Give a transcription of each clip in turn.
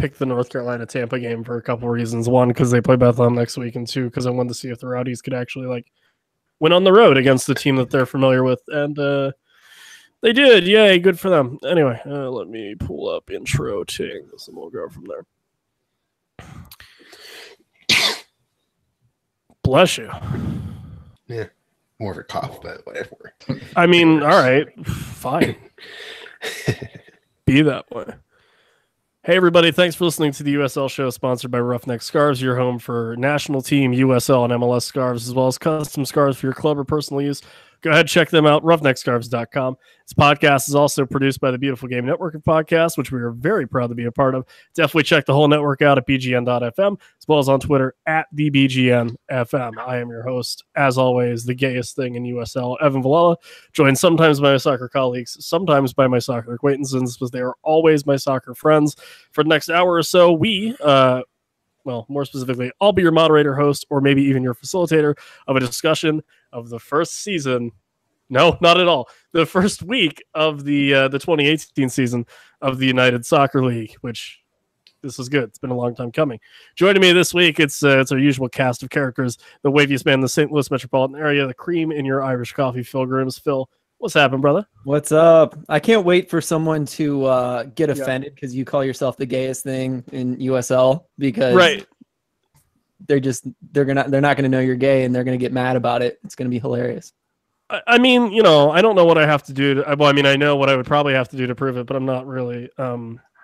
picked the North Carolina Tampa game for a couple reasons. One, because they play Bethlehem next week, and two, because I wanted to see if the Rowdies could actually like win on the road against the team that they're familiar with, and they did. Yay, good for them. Anyway, let me pull up intro tings, and we'll go from there. Bless you. Yeah, more of a cough, but whatever. I mean, all right, fine. Be that way. Hey, everybody. Thanks for listening to the USL show sponsored by Roughneck Scarves, your home for national team, USL, and MLS scarves, as well as custom scarves for your club or personal use. Go ahead, check them out, roughneckscarves.com. This podcast is also produced by the Beautiful Game Network of podcasts, which we are very proud to be a part of. Definitely check the whole network out at bgn.fm, as well as on Twitter at TheBGNFM. I am your host, as always, the gayest thing in USL, Evan Villela, joined sometimes by my soccer colleagues, sometimes by my soccer acquaintances, because they are always my soccer friends. For the next hour or so, well, more specifically, I'll be your moderator, host, or maybe even your facilitator of a discussion of the first season. No, not at all. The first week of the 2018 season of the United Soccer League, which this is good. It's been a long time coming. Joining me this week, it's our usual cast of characters, the waviest man in the St. Louis metropolitan area, the cream in your Irish coffee, Phil Grooms. Phil, what's happening, brother? What's up? I can't wait for someone to get offended because you call yourself the gayest thing in USL, because right. they're not gonna know you're gay, and they're gonna get mad about it. It's gonna be hilarious. I mean, you know, I don't know what I have to do. I mean, I know what I would probably have to do to prove it, but I'm not really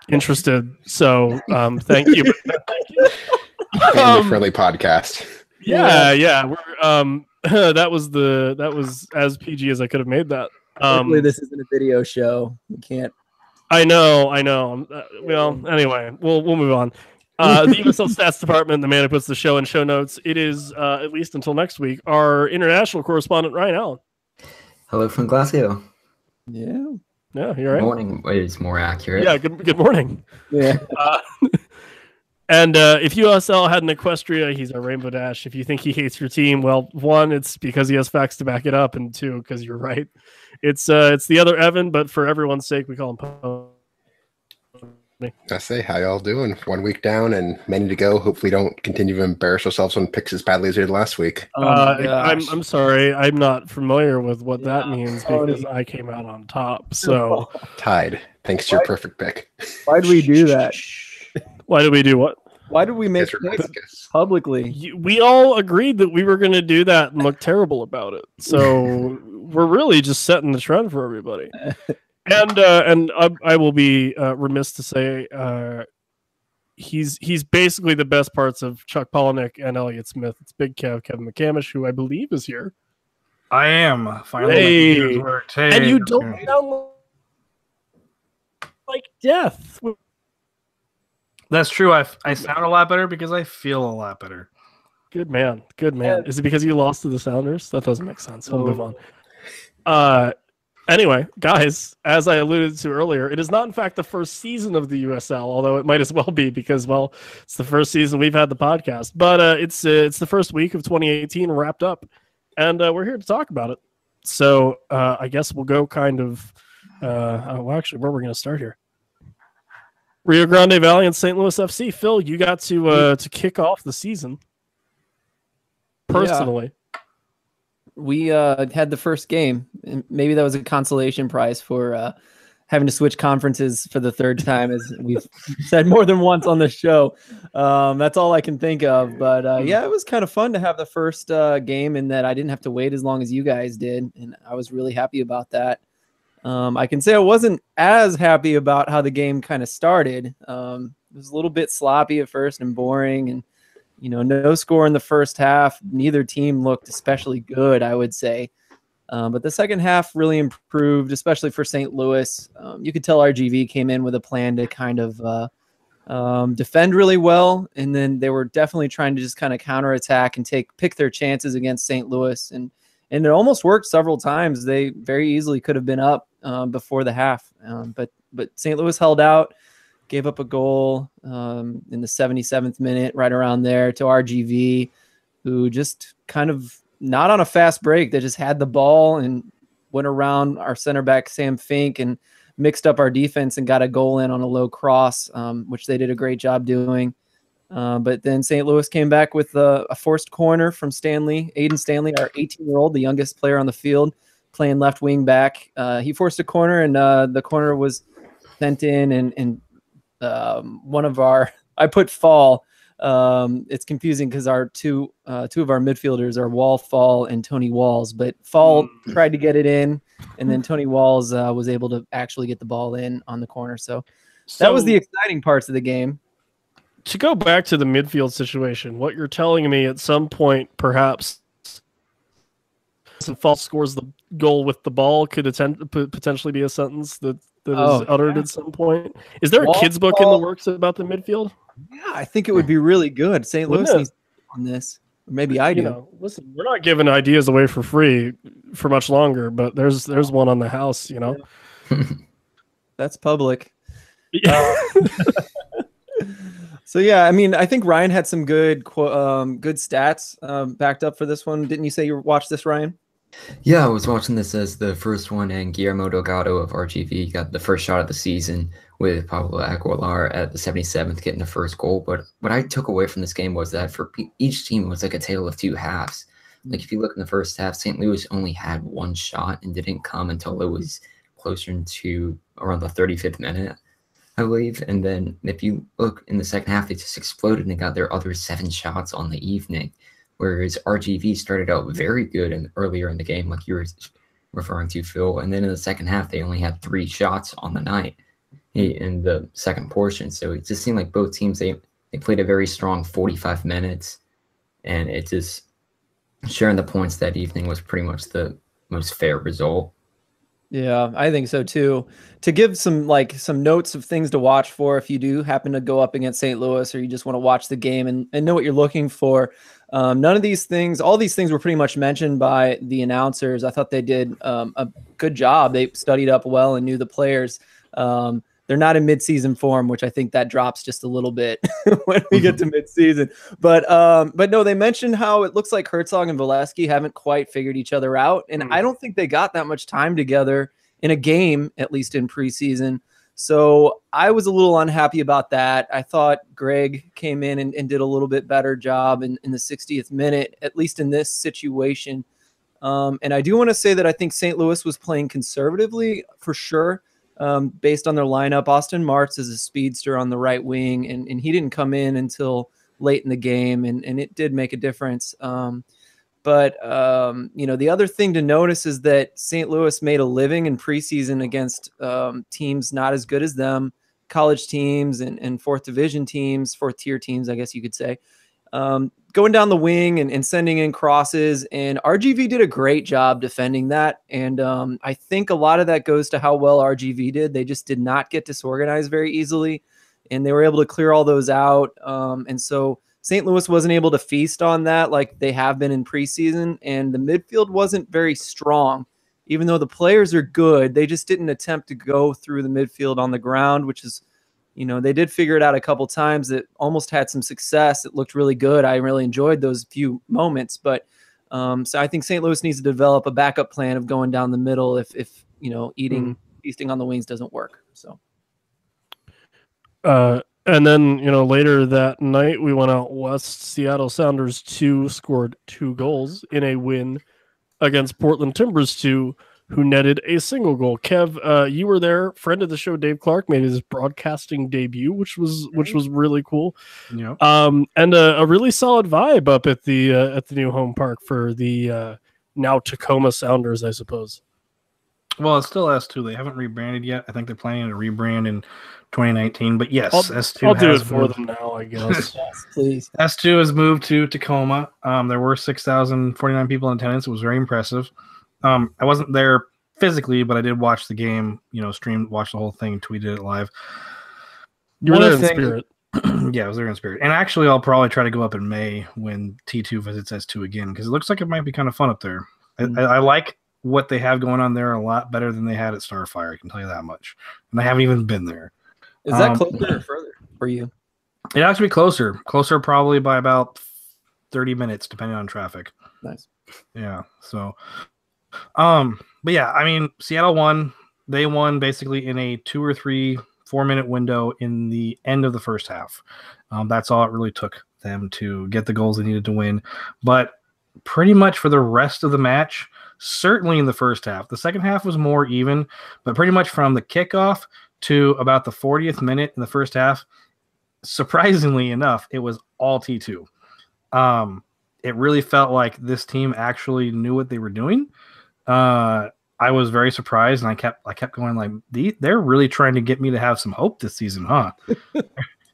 interested. So thank you. Family-friendly podcast. Yeah. We're that was as PG as I could have made that. Hopefully this isn't a video show. You can't. I know. Well, anyway, we'll move on. The USL Stats Department, the man who puts the show in show notes. It is at least until next week, our international correspondent Ryan Allen. Hello from Glasgow. Yeah, you're right. Morning is more accurate. Yeah, good morning. Yeah. And if USL had an Equestria, he's a Rainbow Dash. If you think he hates your team, well, one, it's because he has facts to back it up, and two, because you're right. It's the other Evan, but for everyone's sake, we call him Pony. I say, how y'all doing? 1 week down and many to go. Hopefully, don't continue to embarrass ourselves on picks as badly as we did last week. I'm sorry, I'm not familiar with what that means because I came out on top. So tied, thanks to your perfect pick. Why did we do that? Why did we do what? Why did we make picks publicly? We all agreed that we were going to do that and look terrible about it. So we're really just setting the trend for everybody. And I will be remiss to say he's basically the best parts of Chuck Palahniuk and Elliott Smith. It's Big Kev, Kevin McCamish, who I believe is here. I am finally. Hey, and you don't sound like death. That's true. I sound a lot better because I feel a lot better. Good man. Is it because you lost to the Sounders? That doesn't make sense. We'll move on. Anyway, guys, as I alluded to earlier, it is not, in fact, the first season of the USL, although it might as well be because, well, it's the first season we've had the podcast. But it's the first week of 2018 wrapped up, and we're here to talk about it. So I guess we'll go kind of actually, where we're going to start here. Rio Grande Valley and St. Louis FC. Phil, you got to kick off the season personally. Yeah. We had the first game, and maybe that was a consolation prize for having to switch conferences for the third time, as we've said more than once on the show. That's all I can think of. But yeah, it was kind of fun to have the first game, in that I didn't have to wait as long as you guys did, and I was really happy about that. I can say I wasn't as happy about how the game kind of started. It was a little bit sloppy at first and boring, and no score in the first half. Neither team looked especially good, I would say. But the second half really improved, especially for St. Louis. You could tell RGV came in with a plan to kind of defend really well, and then they were definitely trying to just kind of counterattack and pick their chances against St. Louis. And it almost worked several times. They very easily could have been up before the half. But St. Louis held out, gave up a goal in the 77th minute, right around there, to RGV, who just kind of not on a fast break. They just had the ball and went around our center back, Sam Fink, and mixed up our defense and got a goal in on a low cross, which they did a great job doing. But then St. Louis came back with a forced corner from Stanley, Aiden Stanley, our 18-year-old, the youngest player on the field, playing left wing back. He forced a corner, and the corner was sent in, and one of our – I put Fall. It's confusing because our two of our midfielders are Wall Fall and Tony Walls, but Fall tried to get it in, and then Tony Walls was able to actually get the ball in on the corner. So that was the exciting parts of the game. To go back to the midfield situation, what you're telling me at some point, perhaps Fall scores the goal with the ball could potentially be a sentence that is uttered at some point. Is there a kid's book in the works about the midfield? Yeah, I think it would be really good. St. Louis needs on this. Or maybe I do. Listen, we're not giving ideas away for free for much longer, but there's one on the house, That's public. So yeah, I mean, I think Ryan had some good stats backed up for this one. Didn't you say you watched this, Ryan? Yeah, I was watching this as the first one, and Guillermo Delgado of RGV got the first shot of the season with Pablo Aguilar at the 77th getting the first goal. But what I took away from this game was that for each team, it was like a tale of two halves. Like if you look in the first half, St. Louis only had one shot and didn't come until it was closer to around the 35th minute, I believe. And then if you look in the second half, they just exploded and got their other 7 shots on the evening. Whereas RGV started out very good earlier in the game, like you were referring to, Phil. And then in the second half, they only had 3 shots on the night in the second portion. So it just seemed like both teams, they played a very strong 45 minutes. And it just sharing the points that evening was pretty much the most fair result. Yeah, I think so too. To give some notes of things to watch for if you do happen to go up against St. Louis or you just want to watch the game and know what you're looking for. None of these things, all these things were pretty much mentioned by the announcers. I thought they did a good job. They studied up well and knew the players. They're not in midseason form, which I think that drops just a little bit when we get to midseason. But no, they mentioned how it looks like Herzog and Valesky haven't quite figured each other out. And I don't think they got that much time together in a game, at least in preseason. So I was a little unhappy about that. I thought Greg came in and did a little bit better job in the 60th minute, at least in this situation. And I do want to say that I think St. Louis was playing conservatively for sure. Based on their lineup, Austin Martz is a speedster on the right wing, and he didn't come in until late in the game, and it did make a difference. But the other thing to notice is that St. Louis made a living in preseason against teams not as good as them, college teams and fourth division teams, fourth tier teams, I guess you could say. Going down the wing and sending in crosses, and RGV did a great job defending that. And I think a lot of that goes to how well RGV did. They just did not get disorganized very easily, and they were able to clear all those out. And so St. Louis wasn't able to feast on that like they have been in preseason, and the midfield wasn't very strong. Even though the players are good, they just didn't attempt to go through the midfield on the ground, which is, they did figure it out a couple times. It almost had some success. It looked really good. I really enjoyed those few moments. But so I think St. Louis needs to develop a backup plan of going down the middle if feasting on the wings doesn't work. So. And then, later that night, we went out west. Seattle Sounders 2 scored 2 goals in a win against Portland Timbers 2, who netted a single goal. Kev, you were there. Friend of the show, Dave Clark, made his broadcasting debut, which was really cool. Yep. And a really solid vibe up at the new home park for the now Tacoma Sounders, I suppose. Well, it's still S2. They haven't rebranded yet. I think they're planning to rebrand in 2019. But yes, S2 I'll do it for them now, I guess. Yes, please. S2 has moved to Tacoma. There were 6,049 people in attendance. It was very impressive. I wasn't there physically, but I did watch the game, watch the whole thing, tweeted it live. You were there in spirit. Yeah, I was there in spirit. And actually, I'll probably try to go up in May when T2 visits S2 again, because it looks like it might be kind of fun up there. I like what they have going on there a lot better than they had at Starfire, I can tell you that much. And I haven't even been there. Is that closer or further for you? It has to be closer. Closer probably by about 30 minutes, depending on traffic. Nice. Yeah, so... but yeah, I mean, Seattle won. they won basically in a 2 or 3 4-minute window in the end of the first half. That's all it really took them to get the goals they needed to win. But pretty much for the rest of the match, certainly in the first half, the second half was more even, but pretty much from the kickoff to about the 40th minute in the first half, surprisingly enough, it was all T2. It really felt like this team actually knew what they were doing. I was very surprised, and I kept going like, they're really trying to get me to have some hope this season, huh?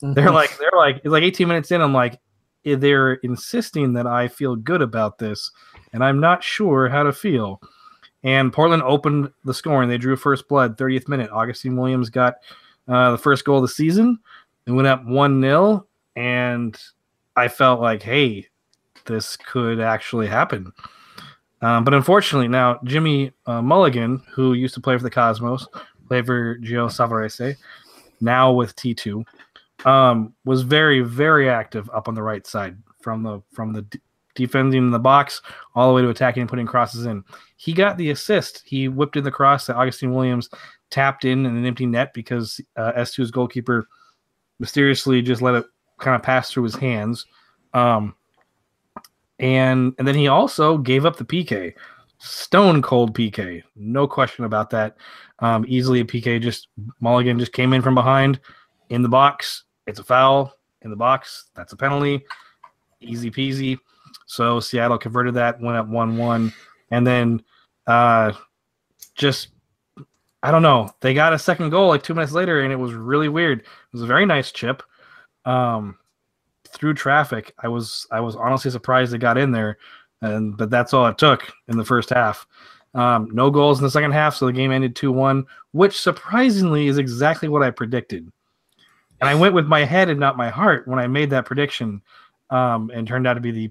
they're like it's like 18 minutes in, I'm like, they're insisting that I feel good about this, and I'm not sure how to feel. And Portland opened the scoring. They drew first blood, 30th minute. Augustine Williams got the first goal of the season. It went up 1-0, and I felt like, hey, this could actually happen. But unfortunately, now Jimmy Mulligan, who used to play for the Cosmos, played for Gio Savarese, now with T2, was very, very active up on the right side from the defending the box all the way to attacking and putting crosses in. He got the assist. He whipped in the cross that Augustine Williams tapped in an empty net because S2's goalkeeper mysteriously just let it kind of pass through his hands. And then he also gave up the PK. Stone cold PK. No question about that. Easily a PK. Mulligan just came in from behind in the box. It's a foul in the box. That's a penalty. Easy peasy. So Seattle converted that, went up 1-1. And then I don't know. They got a second goal like 2 minutes later, and it was really weird. It was a very nice chip. Through traffic. I was honestly surprised they got in there, but that's all it took in the first half. No goals in the second half, so the game ended 2-1, which surprisingly is exactly what I predicted. And I went with my head and not my heart when I made that prediction, and turned out to be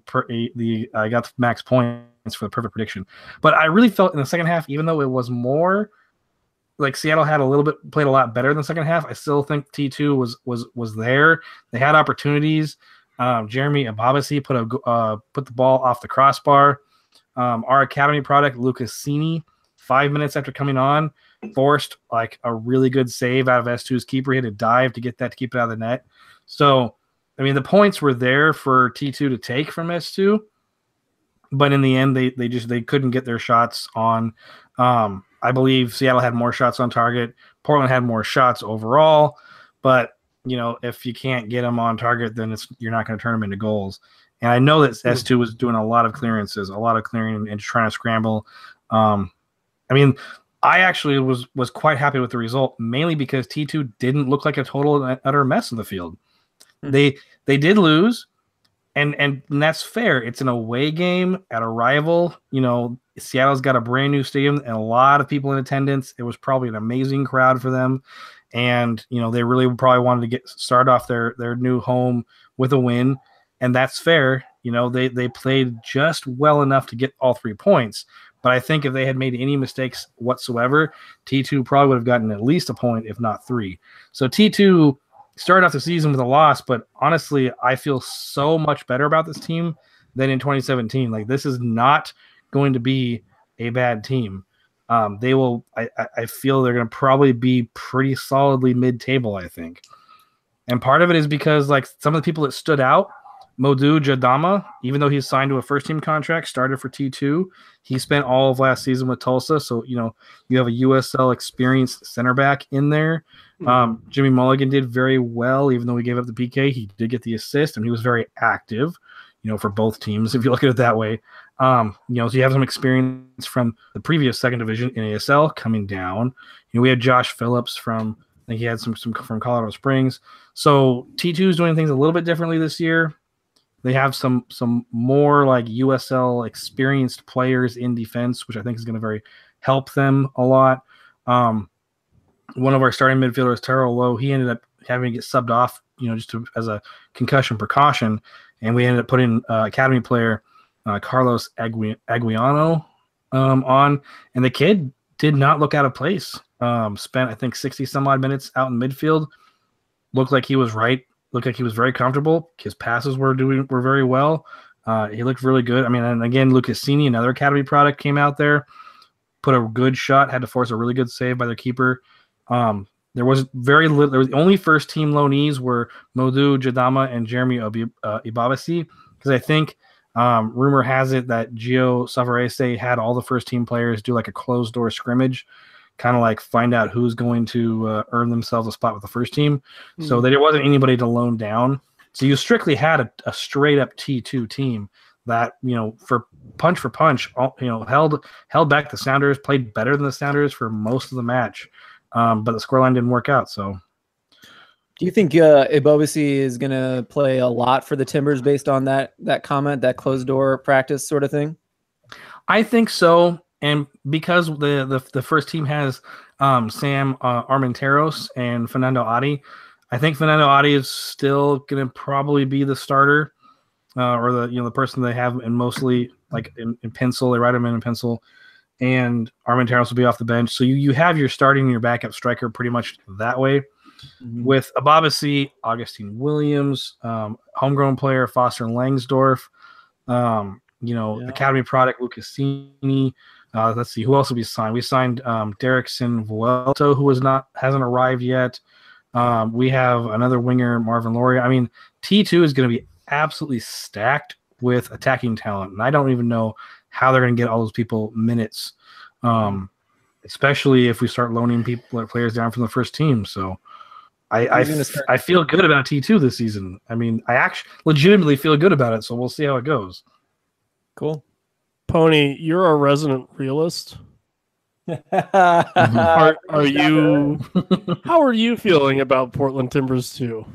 I got the max points for the perfect prediction. But I really felt in the second half, even though it was more like Seattle played a lot better in the second half, I still think T2 was there. They had opportunities. Jeremy Ababasi put the ball off the crossbar. Our academy product, Lucas Cini, 5 minutes after coming on, forced like a really good save out of S2's keeper. He had to dive to get that to keep it out of the net. So, I mean, the points were there for T2 to take from S2, but in the end, they couldn't get their shots on. I believe Seattle had more shots on target. Portland had more shots overall, but if you can't get them on target, then you're not going to turn them into goals. And I know that S2 was doing a lot of clearances, a lot of clearing and trying to scramble. I mean, I actually was quite happy with the result, mainly because T2 didn't look like a total and utter mess in the field. They did lose, and that's fair. It's an away game at a rival. Seattle's got a brand new stadium and a lot of people in attendance. It was probably an amazing crowd for them. And, they really probably wanted to start off their new home with a win. And that's fair. They played just well enough to get all 3 points. But I think if they had made any mistakes whatsoever, T2 probably would have gotten at least a point, if not 3. So T2 started off the season with a loss, but honestly, I feel so much better about this team than in 2017. Like, this is not going to be a bad team. They will. I feel they're going to probably be pretty solidly mid-table, I think. And part of it is because, like, some of the people that stood out, Modou Jadama, even though he's signed to a first-team contract, started for T2. He spent all of last season with Tulsa, so you have a USL experienced center back in there. Jimmy Mulligan did very well, even though he gave up the PK. He did get the assist, and he was very active. For both teams, if you look at it that way. So you have some experience from the previous second division in ASL coming down. We had Josh Phillips I think he had some from Colorado Springs. So T2 is doing things a little bit differently this year. They have some more like USL experienced players in defense, which I think is going to help them a lot. One of our starting midfielders, Taro Lowe, he ended up having to get subbed off, as a concussion precaution. And we ended up putting academy player Carlos Aguiano on. And the kid did not look out of place. Spent, I think, 60-some-odd minutes out in midfield. Looked like he was right. Looked like he was very comfortable. His passes were very well. He looked really good. I mean, and again, Lucas Cini, another academy product, came out there. put a good shot, had to force a really good save by their keeper. There was very little. There was the only first team loanees were Modou Jadama and Jeremy Ibabasi, because I think rumor has it that Gio Savarese had all the first team players do like a closed door scrimmage, kind of like find out who's going to earn themselves a spot with the first team. Mm-hmm. So there wasn't anybody to loan down. So you strictly had a straight up T2 team that, for punch, held back the Sounders, played better than the Sounders for most of the match. But the scoreline didn't work out. So, do you think Ibobasi is going to play a lot for the Timbers based on that comment, that closed door practice sort of thing? I think so, and because the first team has Sam Armenteros and Fernando Adi, I think Fernando Adi is still going to probably be the starter, or the person they have in mostly like in pencil. They write him in pencil. And Armenteros will be off the bench. So you have your starting and your backup striker pretty much that way. Mm-hmm. With Ibabasi, Augustine Williams, homegrown player Foster Langsdorff, academy product Lucasini. Let's see, who else will be signed? We signed Derrickson Vuelto, who hasn't arrived yet. We have another winger, Marvin Loria. I mean, T2 is going to be absolutely stacked with attacking talent, and I don't even know how they're going to get all those people minutes, especially if we start loaning players down from the first team. So I feel good about T2 this season. I mean, I actually legitimately feel good about it, so we'll see how it goes. Cool. Pony, you're a resident realist. Are you? How are you feeling about Portland Timbers 2?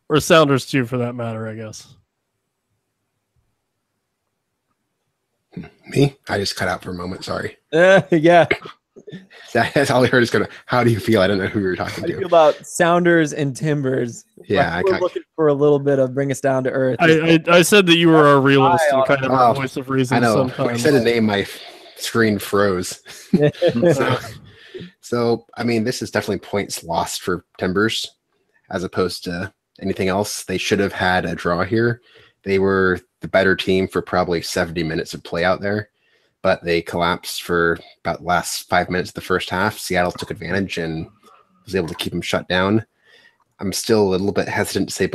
Or Sounders 2 for that matter, I guess. Me? I just cut out for a moment. Sorry. Yeah. That's all I heard is how do you feel? I don't know who you were talking to. How do you feel about Sounders and Timbers? Yeah. We're looking for a little bit of bring us down to earth. I said that you were a realist and kind of a voice of reason. I know. Sometimes. I said a name, my screen froze. So, I mean, this is definitely points lost for Timbers as opposed to anything else. They should have had a draw here. They were the better team for probably 70 minutes of play out there, but they collapsed for about the last 5 minutes of the first half. Seattle took advantage and was able to keep them shut down. I'm still a little bit hesitant to say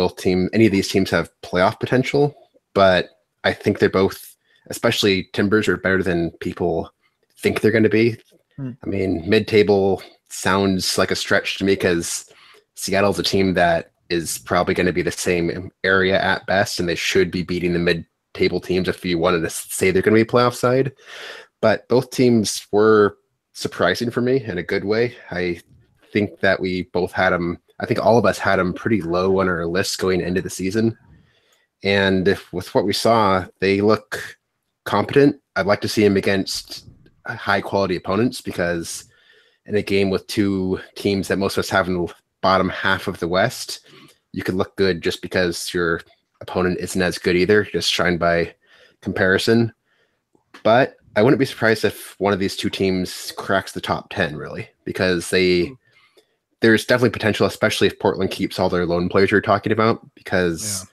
any of these teams have playoff potential, but I think they're both, especially Timbers, are better than people think they're going to be. I mean, mid-table sounds like a stretch to me because Seattle's a team that is probably going to be the same area at best, and they should be beating the mid-table teams if you wanted to say they're going to be playoff side. But both teams were surprising for me in a good way. I think that we both had them. I think all of us had them pretty low on our list going into the season. And with what we saw, they look competent. I'd like to see them against high-quality opponents because in a game with two teams that most of us have in the bottom half of the West, you could look good just because your opponent isn't as good either, just trying by comparison. But I wouldn't be surprised if one of these two teams cracks the top 10, really, because there's definitely potential, especially if Portland keeps all their lone players you're talking about, because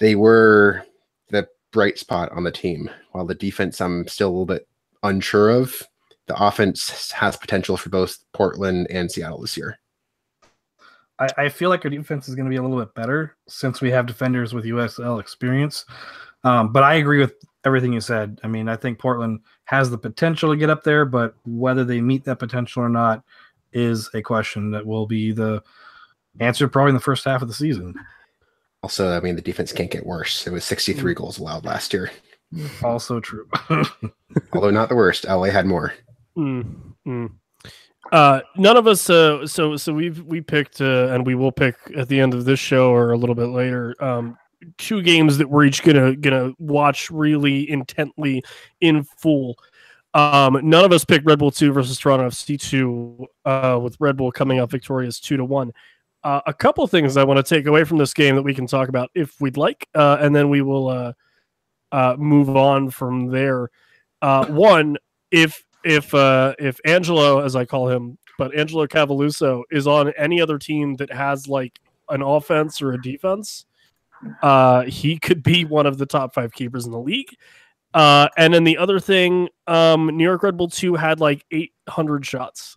they were the bright spot on the team. While the defense, I'm still a little bit unsure of. The offense has potential for both Portland and Seattle this year. I feel like our defense is going to be a little bit better since we have defenders with USL experience. But I agree with everything you said. I mean, I think Portland has the potential to get up there, but whether they meet that potential or not is a question that will be the answer probably in the first half of the season. Also, I mean, the defense can't get worse. It was 63 goals allowed last year. Also true. Although not the worst. LA had more. None of us. So we picked, and we will pick at the end of this show or a little bit later. Two games that we're each gonna watch really intently in full. None of us picked Red Bull 2 versus Toronto FC 2. With Red Bull coming out victorious 2-1. A couple of things I want to take away from this game that we can talk about if we'd like, and then we will move on from there. One, if Angelo, as I call him, but Angelo Cavaluso is on any other team that has like an offense or a defense, he could be one of the top 5 keepers in the league. And then the other thing, New York Red Bull 2 had like 800 shots.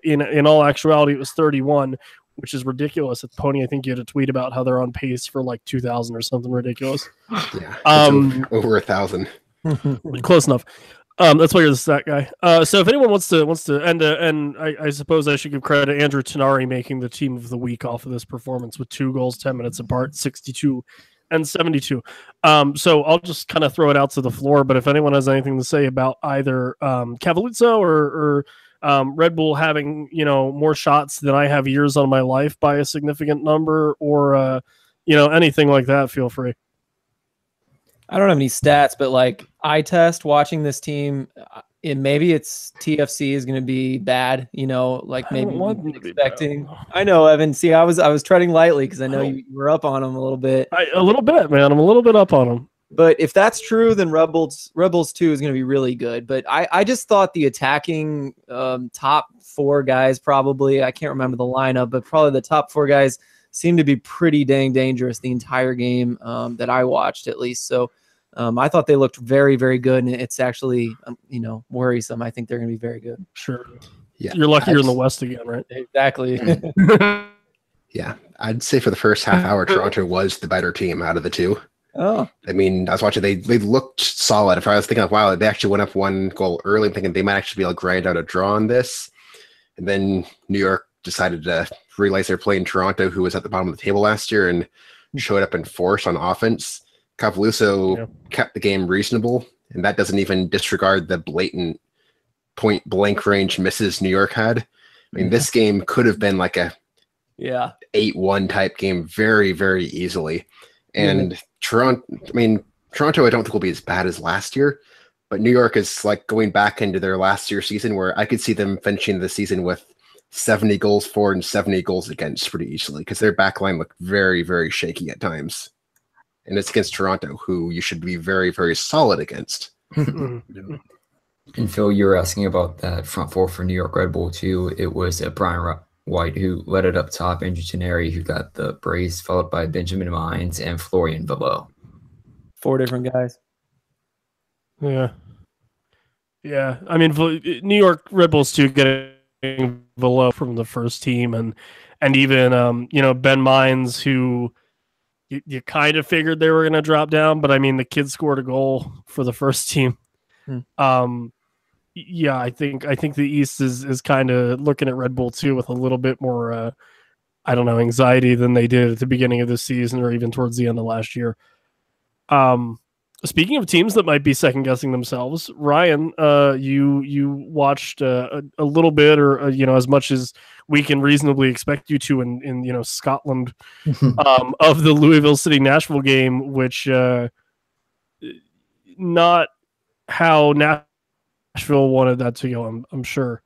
In all actuality, it was 31, which is ridiculous. At Pony, I think you had a tweet about how they're on pace for like 2,000 or something ridiculous. Yeah, it's over 1,000. Close enough. That's why you're the stat guy. So if anyone wants to, and I suppose I should give credit to Andrew Tenari making the team of the week off of this performance with 2 goals 10 minutes apart, 62 and 72. So I'll just kind of throw it out to the floor. But if anyone has anything to say about either Cavalluzzo or Red Bull having more shots than I have years on my life by a significant number, or anything like that, feel free. I don't have any stats, but like eye test watching this team, maybe it's TFC is going to be bad, like maybe expecting. I know, Evan. See, I was treading lightly because I know you were up on them a little bit. A little bit, man. I'm a little bit up on them. But if that's true, then Rebels 2 is going to be really good. But I just thought the attacking top 4 guys, probably, I can't remember the lineup, but probably the top 4 guys seemed to be pretty dang dangerous the entire game that I watched, at least. So I thought they looked very, very good, and it's actually, worrisome. I think they're going to be very good. Sure. Yeah, you're lucky you're in the West again, right? Exactly. Yeah, I'd say for the first half hour, Toronto was the better team out of the 2. Oh, I mean, I was watching, they looked solid. If I was thinking, wow, they actually went up 1 goal early, I'm thinking they might actually be able to grind out a draw on this. And then New York decided to realize they're playing Toronto, who was at the bottom of the table last year, and showed up in force on offense. Cavalluzzo kept the game reasonable, and that doesn't even disregard the blatant point blank range misses New York had. I mean, this game could have been like a 8-1 type game very, very easily. And Toronto, I don't think will be as bad as last year, but New York is like going back into their last year season where I could see them finishing the season with 70 goals for and 70 goals against pretty easily, because their back line looked very, very shaky at times. And it's against Toronto, who you should be very, very solid against. And Phil, you were asking about that front 4 for New York Red Bull too. It was Brian White who led it up top, Andrew Tenari who got the brace, followed by Benjamin Mines and Florian Valleau. 4 different guys. Yeah. I mean, New York Red Bulls too, getting Valleau from the first team, and even Ben Mines, who you kind of figured they were going to drop down, but I mean, the kid scored a goal for the first team. Yeah, I think the East is kind of looking at Red Bull too with a little bit more, anxiety than they did at the beginning of the season or even towards the end of last year. Speaking of teams that might be second guessing themselves, Ryan, you watched a little bit, or as much as we can reasonably expect you to in Scotland, of the Louisville City Nashville game, which not how Nashville wanted that to go. I'm sure.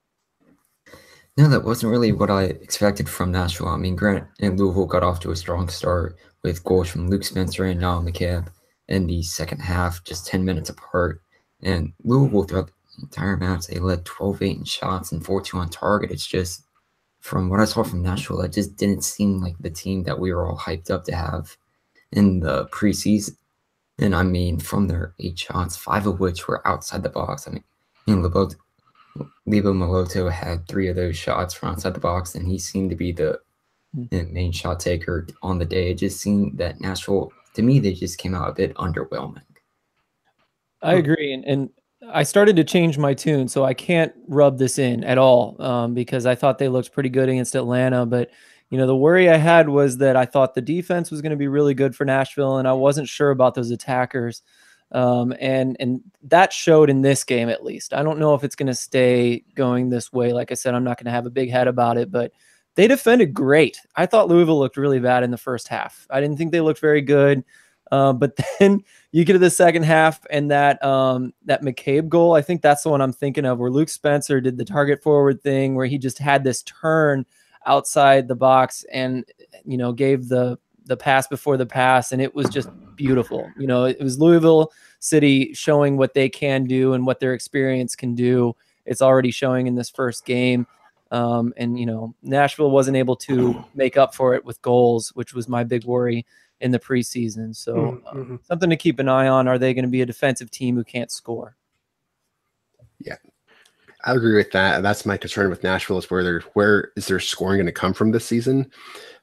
No, that wasn't really what I expected from Nashville. I mean, Grant and Louisville got off to a strong start with goals from Luke Spencer and Niall McCabe in the second half, just 10 minutes apart. And Louisville, throughout the entire match, they led 12-8 in shots and 4-2 on target. It's just, from what I saw from Nashville, it just didn't seem like the team that we were all hyped up to have in the preseason. And I mean, from their 8 shots, 5 of which were outside the box. I mean, Lebo Moloto had 3 of those shots from outside the box, and he seemed to be the main shot taker on the day. It just seemed that Nashville, to me, they just came out a bit underwhelming. I agree. And I started to change my tune, so I can't rub this in at all because I thought they looked pretty good against Atlanta. But, the worry I had was that I thought the defense was going to be really good for Nashville, and I wasn't sure about those attackers. And that showed in this game, at least. I don't know if it's going to stay going this way. Like I said, I'm not going to have a big head about it, but they defended great. I thought Louisville looked really bad in the first half. I didn't think they looked very good. But then you get to the second half, and that McCabe goal, I think that's the one I'm thinking of, where Luke Spencer did the target forward thing, where he just had this turn outside the box and, gave the pass before the pass. And it was just beautiful. It was Louisville City showing what they can do and what their experience can do. It's already showing in this first game. And, Nashville wasn't able to make up for it with goals, which was my big worry in the preseason. So something to keep an eye on. Are they going to be a defensive team who can't score? Yeah, I agree with that. That's my concern with Nashville is where is their scoring going to come from this season?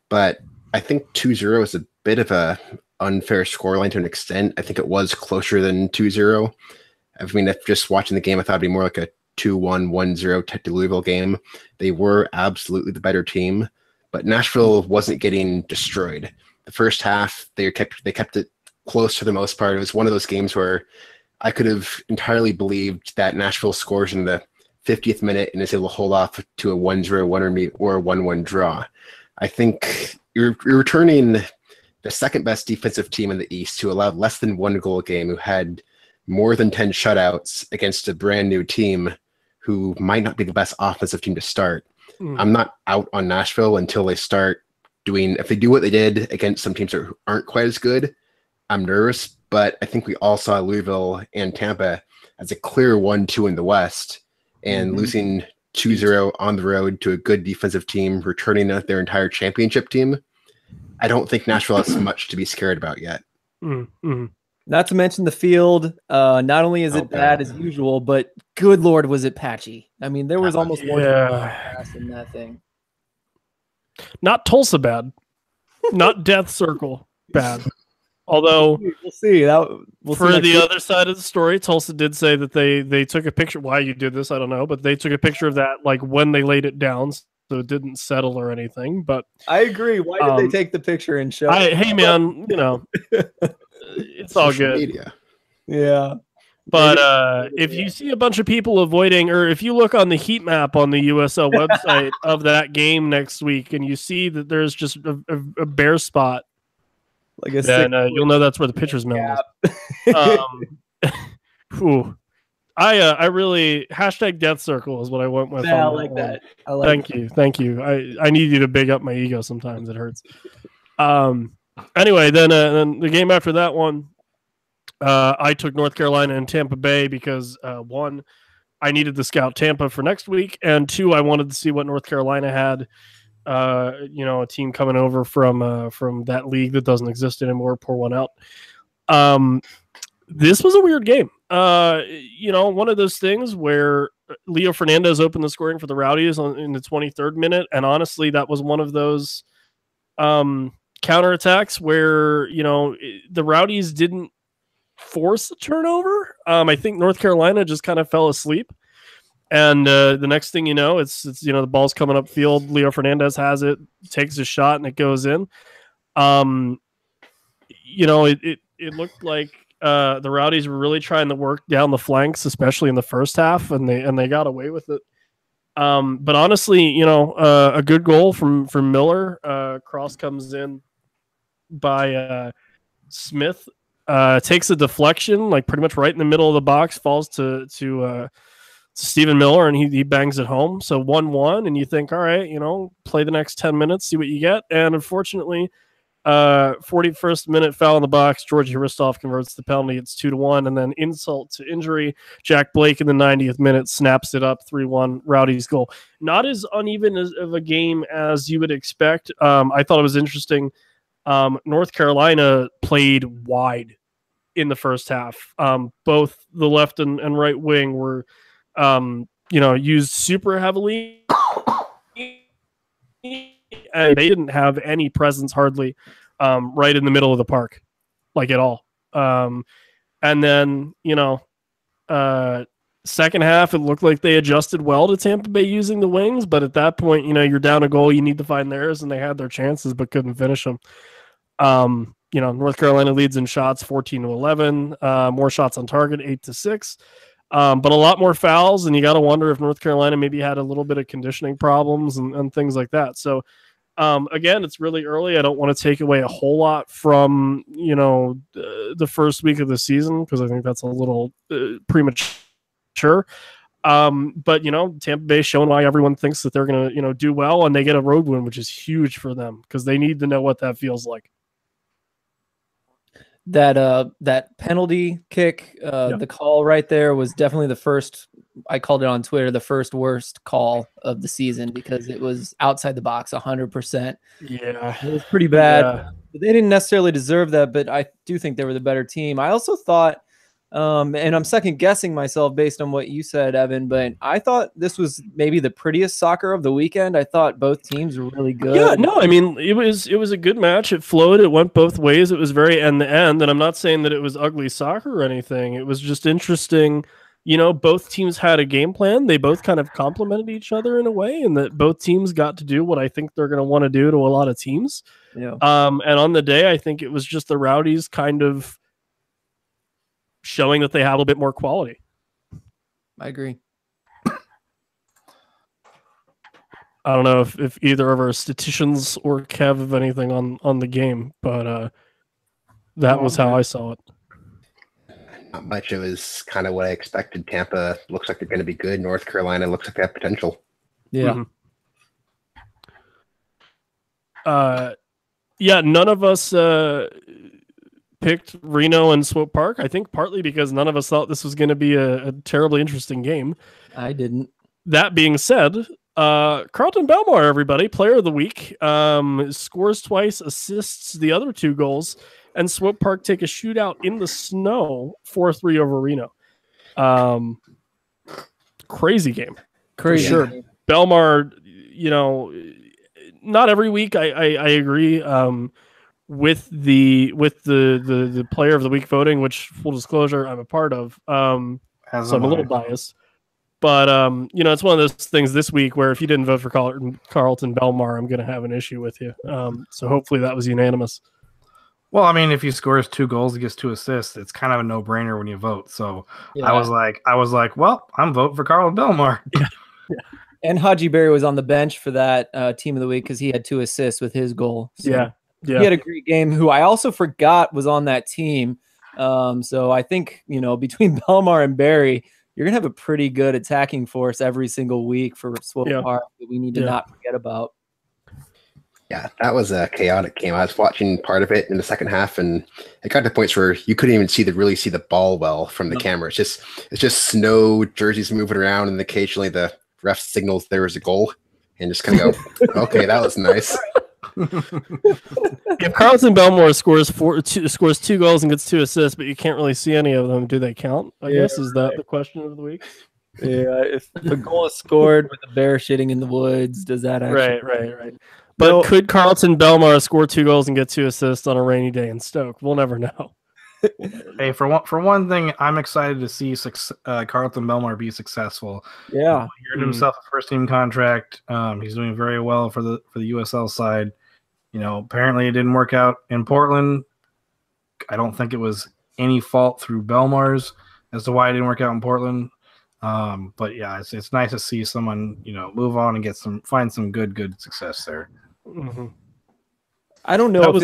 But I think 2-0 is a bit of a unfair scoreline to an extent. I think it was closer than 2-0. I mean, if just watching the game, I thought it'd be more like a 2-1, 1-0 Tech to Louisville game. They were absolutely the better team, but Nashville wasn't getting destroyed. The first half, they kept it close for the most part. It was one of those games where I could have entirely believed that Nashville scores in the 50th minute and is able to hold off to a 1-0 or a 1-1 draw. I think you're returning the second best defensive team in the East who allowed less than 1 goal a game, who had more than 10 shutouts against a brand new team who might not be the best offensive team to start. I'm not out on Nashville until they start if they do what they did against some teams that aren't quite as good. I'm nervous, but I think we all saw Louisville and Tampa as a clear 1-2 in the West, and losing 2-0 on the road to a good defensive team, returning their entire championship team. I don't think Nashville has much to be scared about yet. Not to mention the field. Not only is it bad as usual, but good Lord, was it patchy. I mean, there was almost more grass in that thing. Not Tulsa bad. Not Death Circle bad. Although we'll see. For the other side of the story, Tulsa did say that they took a picture. Why you did this, I don't know, but they took a picture of that like when they laid it down, so it didn't settle or anything. But I agree. Why did they take the picture and show? Hey man, it's all good. Media. Yeah. But if you see a bunch of people avoiding, or if you look on the heat map on the USL website of that game next week, and you see that there's just a bare spot, then you'll know that's where the pitcher's mound is. I really #Death Circle is what I went with. Yeah, I like that. Thank you. I need you to big up my ego sometimes. It hurts. Anyway, then the game after that one, I took North Carolina and Tampa Bay because one, I needed to scout Tampa for next week, and two, I wanted to see what North Carolina had. A team coming over from that league that doesn't exist anymore. Pour one out. This was a weird game. One of those things where Leo Fernandez opened the scoring for the Rowdies in the 23rd minute, and honestly, that was one of those counterattacks where the Rowdies didn't force a turnover. I think North Carolina just kind of fell asleep. And the next thing you know, it's the ball's coming up field. Leo Fernandez has it, takes a shot, and it goes in. It looked like the Rowdies were really trying to work down the flanks, especially in the first half, and they got away with it. But honestly, a good goal from Miller. Cross comes in by Smith. Takes a deflection, like pretty much right in the middle of the box, falls to Stephen Miller, and he bangs it home. So 1-1, and you think, all right, play the next 10 minutes, see what you get. And unfortunately, 41st minute foul in the box. Georgi Hristov converts the penalty. It's 2-1, and then insult to injury. Jack Blake in the 90th minute snaps it up, 3-1. Rowdy's goal. Not as uneven of a game as you would expect. I thought it was interesting. North Carolina played wide in the first half. Both the left and right wing were used super heavily, and they didn't have any presence hardly right in the middle of the park, like at all. And then second half, it looked like they adjusted well to Tampa Bay using the wings, but at that point, you're down a goal, you need to find theirs, and they had their chances but couldn't finish them. North Carolina leads in shots 14-11, more shots on target 8-6. But a lot more fouls, and you got to wonder if North Carolina maybe had a little bit of conditioning problems and things like that. So, again, it's really early. I don't want to take away a whole lot from, the first week of the season, because I think that's a little premature. But, Tampa Bay showing why everyone thinks that they're going to, do well, and they get a road win, which is huge for them because they need to know what that feels like. That penalty kick, the call right there was definitely the first I called it on Twitter the first worst call of the season because it was outside the box 100%. Yeah. It was pretty bad. Yeah. They didn't necessarily deserve that, but I do think they were the better team. I also thought, and I'm second guessing myself based on what you said, Evan, but I thought this was maybe the prettiest soccer of the weekend. I thought both teams were really good. Yeah, no, I mean it was a good match. It flowed. It went both ways. It was very end to end, and I'm not saying that it was ugly soccer or anything. It was just interesting. You know, both teams had a game plan. They both kind of complemented each other in a way, and that both teams got to do what I think they're going to want to do to a lot of teams. Yeah. And on the day, I think it was just the Rowdies kind of showing that they have a little bit more quality. I agree. I don't know if either of our statisticians or Kev have anything on the game, but that was how I saw it. Not much. It was kind of what I expected. Tampa looks like they're going to be good. North Carolina looks like they have potential. Yeah. Mm-hmm. Yeah, none of us picked Reno and Swope Park. I think partly because none of us thought this was going to be a terribly interesting game. I didn't. That being said, Carlton Belmar, everybody, player of the week, scores twice, assists the other 2 goals, and Swope Park take a shootout in the snow, 4-3 over Reno. Crazy game. Crazy. For sure. Belmar, you know, not every week I agree with the player of the week voting, which full disclosure I'm a part of. So I'm a little biased. But you know, it's one of those things this week where if you didn't vote for Carlton Belmar, I'm going to have an issue with you. So hopefully that was unanimous. Well, I mean, if he scores 2 goals and gets 2 assists, it's kind of a no-brainer when you vote. So Yeah. I was like, well, I'm voting for Carlton Belmar. Yeah. And Haji Berry was on the bench for that team of the week because he had 2 assists with his goal. So Yeah. he had a great game. Who I also forgot was on that team. So I think, you know, between Belmar and Berry, you're gonna have a pretty good attacking force every single week for Swope Park that we need to not forget about. Yeah, that was a chaotic game. I was watching part of it in the second half, and it got to points where you couldn't even really see the ball well from the camera. It's just snow, jerseys moving around, and occasionally the ref signals there was a goal, and just kind of go, okay, that was nice. If Carlton Belmar scores 2 goals and gets 2 assists, but you can't really see any of them, do they count? I guess is that the question of the week? Yeah, if the goal is scored with a bear shitting in the woods, does that actually? Right. But could Carlton Belmar score 2 goals and get 2 assists on a rainy day in Stoke? We'll never know. Hey, for one thing, I'm excited to see Carlton Belmar be successful. Yeah, He earned himself a first-team contract. He's doing very well for the USL side. You know, apparently it didn't work out in Portland. I don't think it was any fault through Belmar's as to why it didn't work out in Portland. But yeah, it's nice to see someone, you know, move on and find some good success there. Mm-hmm. I don't know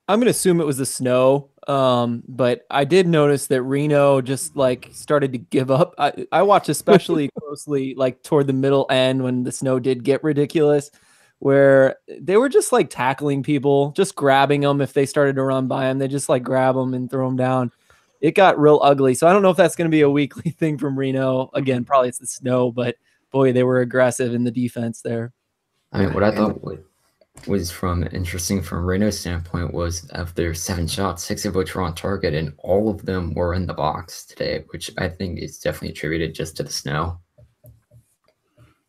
I'm gonna assume it was the snow. But I did notice that Reno just like started to give up. I watched especially closely like toward the middle end when the snow did get ridiculous, where they were just like tackling people, just grabbing them. If they started to run by them, they just like grab them and throw them down. It got real ugly. So I don't know if that's going to be a weekly thing from Reno. Again, probably it's the snow, but boy, they were aggressive in the defense there. I mean, what I thought was interesting from Reno's standpoint was of their 7 shots, 6 of which were on target, and all of them were in the box today, which I think is definitely attributed just to the snow.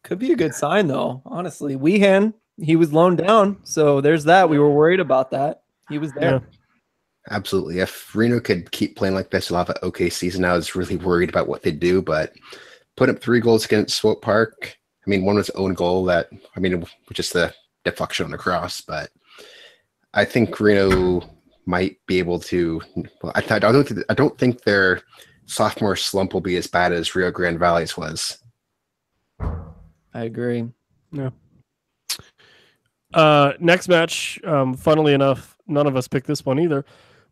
Could be a good sign, though. Honestly, Weehan, he was loaned down, so there's that. We were worried about that. He was there. Yeah. Absolutely. If Reno could keep playing like this, they'll have an okay season. I was really worried about what they'd do, but put up 3 goals against Swope Park. I mean, one was own goal which is the deflection on the cross, but I think Reno might be able to. Well, I don't think their sophomore slump will be as bad as Rio Grande Valley's was. I agree. Yeah. Next match, funnily enough, none of us picked this one either.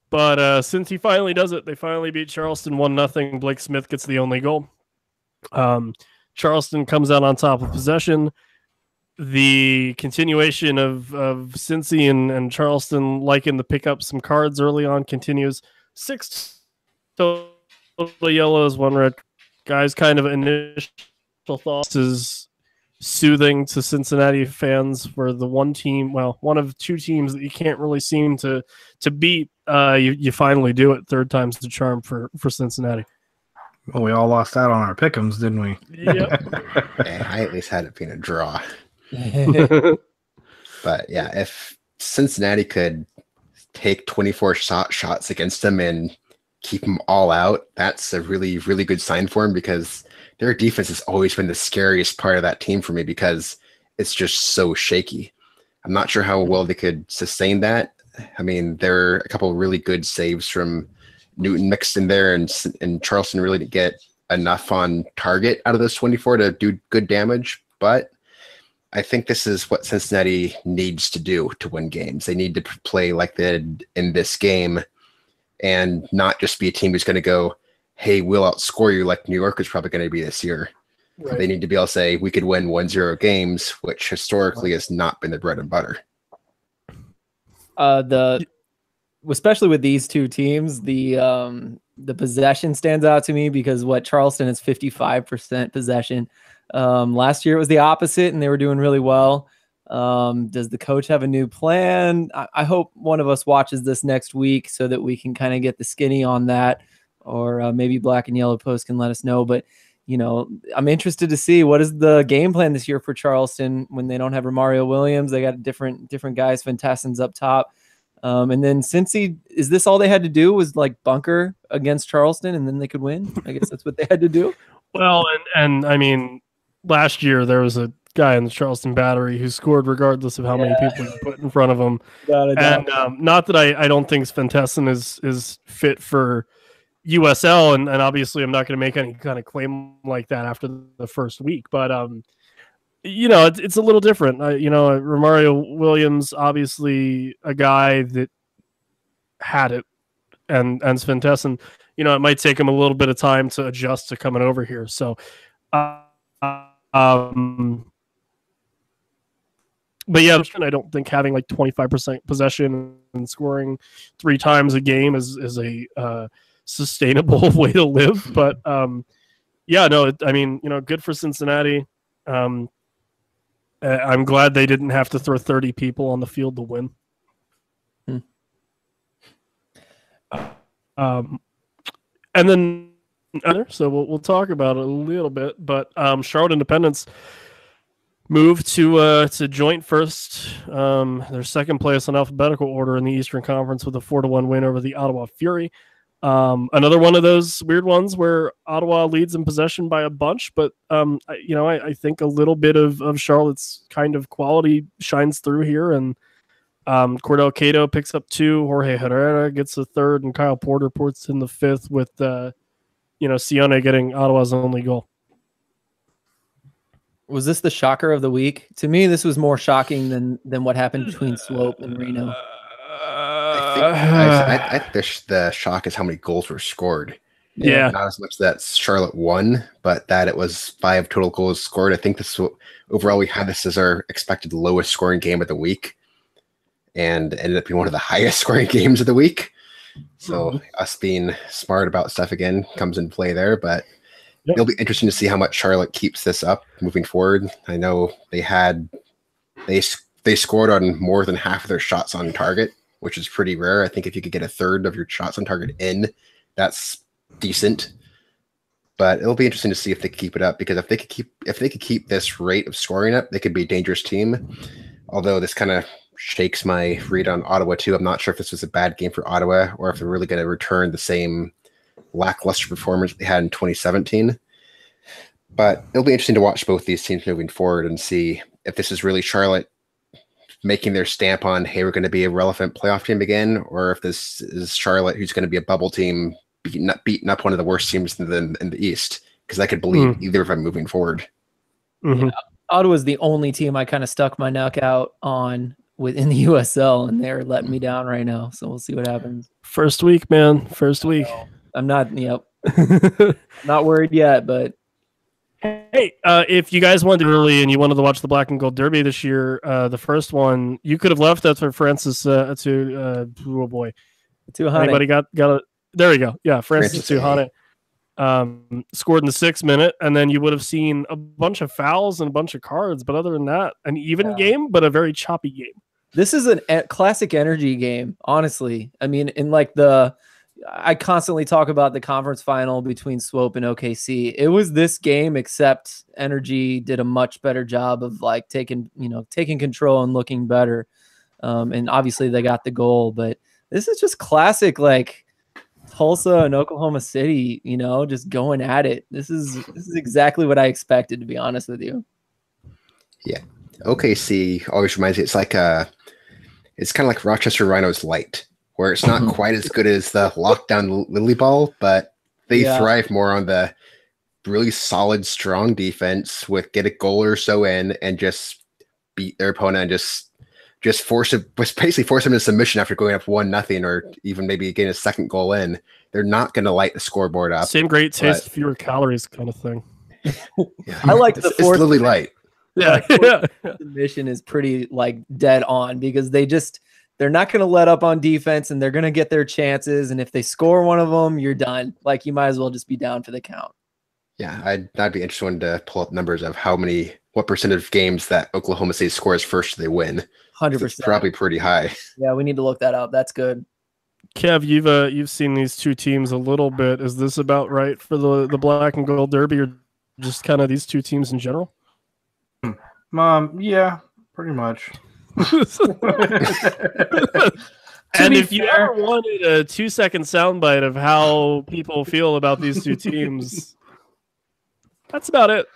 But since he finally does it, they finally beat Charleston 1-0. Blake Smith gets the only goal. Charleston comes out on top of possession. The continuation of Cincy and Charleston liking to pick up some cards early on continues. 6 total yellows, 1 red Guys, kind of initial thoughts is soothing to Cincinnati fans. We're the one of two teams that you can't really seem to beat. You finally do it. Third time's the charm for Cincinnati. Well, we all lost out on our pick'ems, didn't we? Yep. I at least had it being a draw. But yeah, if Cincinnati could take 24 shots against them and keep them all out, that's a really, really good sign for them, because their defense has always been the scariest part of that team for me, because it's just so shaky. I'm not sure how well they could sustain that. I mean, there are a couple of really good saves from Newton mixed in there, and Charleston really didn't get enough on target out of those 24 to do good damage. But I think this is what Cincinnati needs to do to win games. They need to play like they did in this game, and not just be a team who's going to go, hey, we'll outscore you like New York is probably going to be this year. Right. They need to be able to say, we could win 1-0 games, which historically has not been the bread and butter. Especially with these two teams, the possession stands out to me, because Charleston is 55% possession. Last year it was the opposite, and they were doing really well. Does the coach have a new plan? I hope one of us watches this next week so that we can kind of get the skinny on that, or maybe Black and Yellow Post can let us know. But I'm interested to see what is the game plan this year for Charleston when they don't have Romario Williams. They got different guys. Fantassin's up top. And then Cincy, is this all they had to do, was like bunker against Charleston and then they could win? I guess that's what they had to do. Well, and I mean, last year there was a guy in the Charleston Battery who scored regardless of how many people you put in front of him. Not that I don't think Sventesson is fit for USL, and obviously I'm not going to make any kind of claim like that after the first week, but it's a little different. Romario Williams, obviously a guy that had it, and Sventesson, it might take him a little bit of time to adjust to coming over here. So, but yeah, I don't think having like 25% possession and scoring 3 times a game is a sustainable way to live. But good for Cincinnati. I'm glad they didn't have to throw 30 people on the field to win. And then so we'll talk about it a little bit, but Charlotte Independence moved to joint first. Their second place in alphabetical order in the Eastern Conference with a 4-1 win over the Ottawa Fury. Another one of those weird ones where Ottawa leads in possession by a bunch, but I think a little bit of Charlotte's kind of quality shines through here, and Cordell Cato picks up 2, Jorge Herrera gets a 3rd, and Kyle Porter puts in the 5th, with Sione getting Ottawa's only goal. Was this the shocker of the week? To me, this was more shocking than what happened between Swope and Reno. I think the shock is how many goals were scored. Yeah. Not as much that Charlotte won, but that it was 5 total goals scored. I think overall we had this as our expected lowest scoring game of the week, and ended up being one of the highest scoring games of the week. So us being smart about stuff again comes into play there, but it'll be interesting to see how much Charlotte keeps this up moving forward. I know they scored on more than half of their shots on target, which is pretty rare. I think if you could get a 1/3 of your shots on target in, that's decent. But it'll be interesting to see if they keep it up, because if they could keep this rate of scoring up, they could be a dangerous team. Although this kind of shakes my read on Ottawa too. I'm not sure if this was a bad game for Ottawa, or if they're really going to return the same lackluster performance they had in 2017. But it'll be interesting to watch both these teams moving forward and see if this is really Charlotte making their stamp on, hey, we're going to be a relevant playoff team again, or if this is Charlotte who's going to be a bubble team beating up one of the worst teams in the East, because I could believe either of them moving forward. Yeah. Ottawa's the only team I kind of stuck my neck out on within the USL, and they're letting me down right now. So we'll see what happens. First week, man. First week. I'm not, not worried yet, but hey, if you guys wanted really and you wanted to watch the Black and Gold Derby this year, the first one, you could have left that for Francis oh boy. Tuhane. Anybody got a there we go. Yeah, Francis Tuhane. Scored in the 6th minute, and then you would have seen a bunch of fouls and a bunch of cards. But other than that, an even game, but a very choppy game. This is a classic energy game, honestly. I mean, I constantly talk about the conference final between Swope and OKC. It was this game, except Energy did a much better job of like taking control and looking better. And obviously they got the goal, but this is just classic, like Tulsa and Oklahoma City, just going at it. This is exactly what I expected, to be honest with you. Yeah. OKC always reminds me, it's kind of like Rochester Rhinos light, where it's not quite as good as the lockdown Lily Ball, but they thrive more on the really solid, strong defense with get a goal or so in and just beat their opponent and just basically force them into submission after going up 1-0 or even maybe getting a second goal in. They're not going to light the scoreboard up. Same great taste, fewer calories kind of thing. I like the it's Lily Light. Yeah. Submission is pretty like dead on because they're not going to let up on defense and they're going to get their chances. And if they score one of them, you're done. Like you might as well just be down for the count. Yeah, I'd be interested to pull up numbers of what percent of games that Oklahoma State scores first they win. 100%. It's probably pretty high. Yeah, we need to look that up. That's good. Kev, you've seen these two teams a little bit. Is this about right for the Black and Gold Derby, or just kind of these two teams in general? Yeah, pretty much. And if you ever wanted a 2-second soundbite of how people feel about these two teams, that's about it.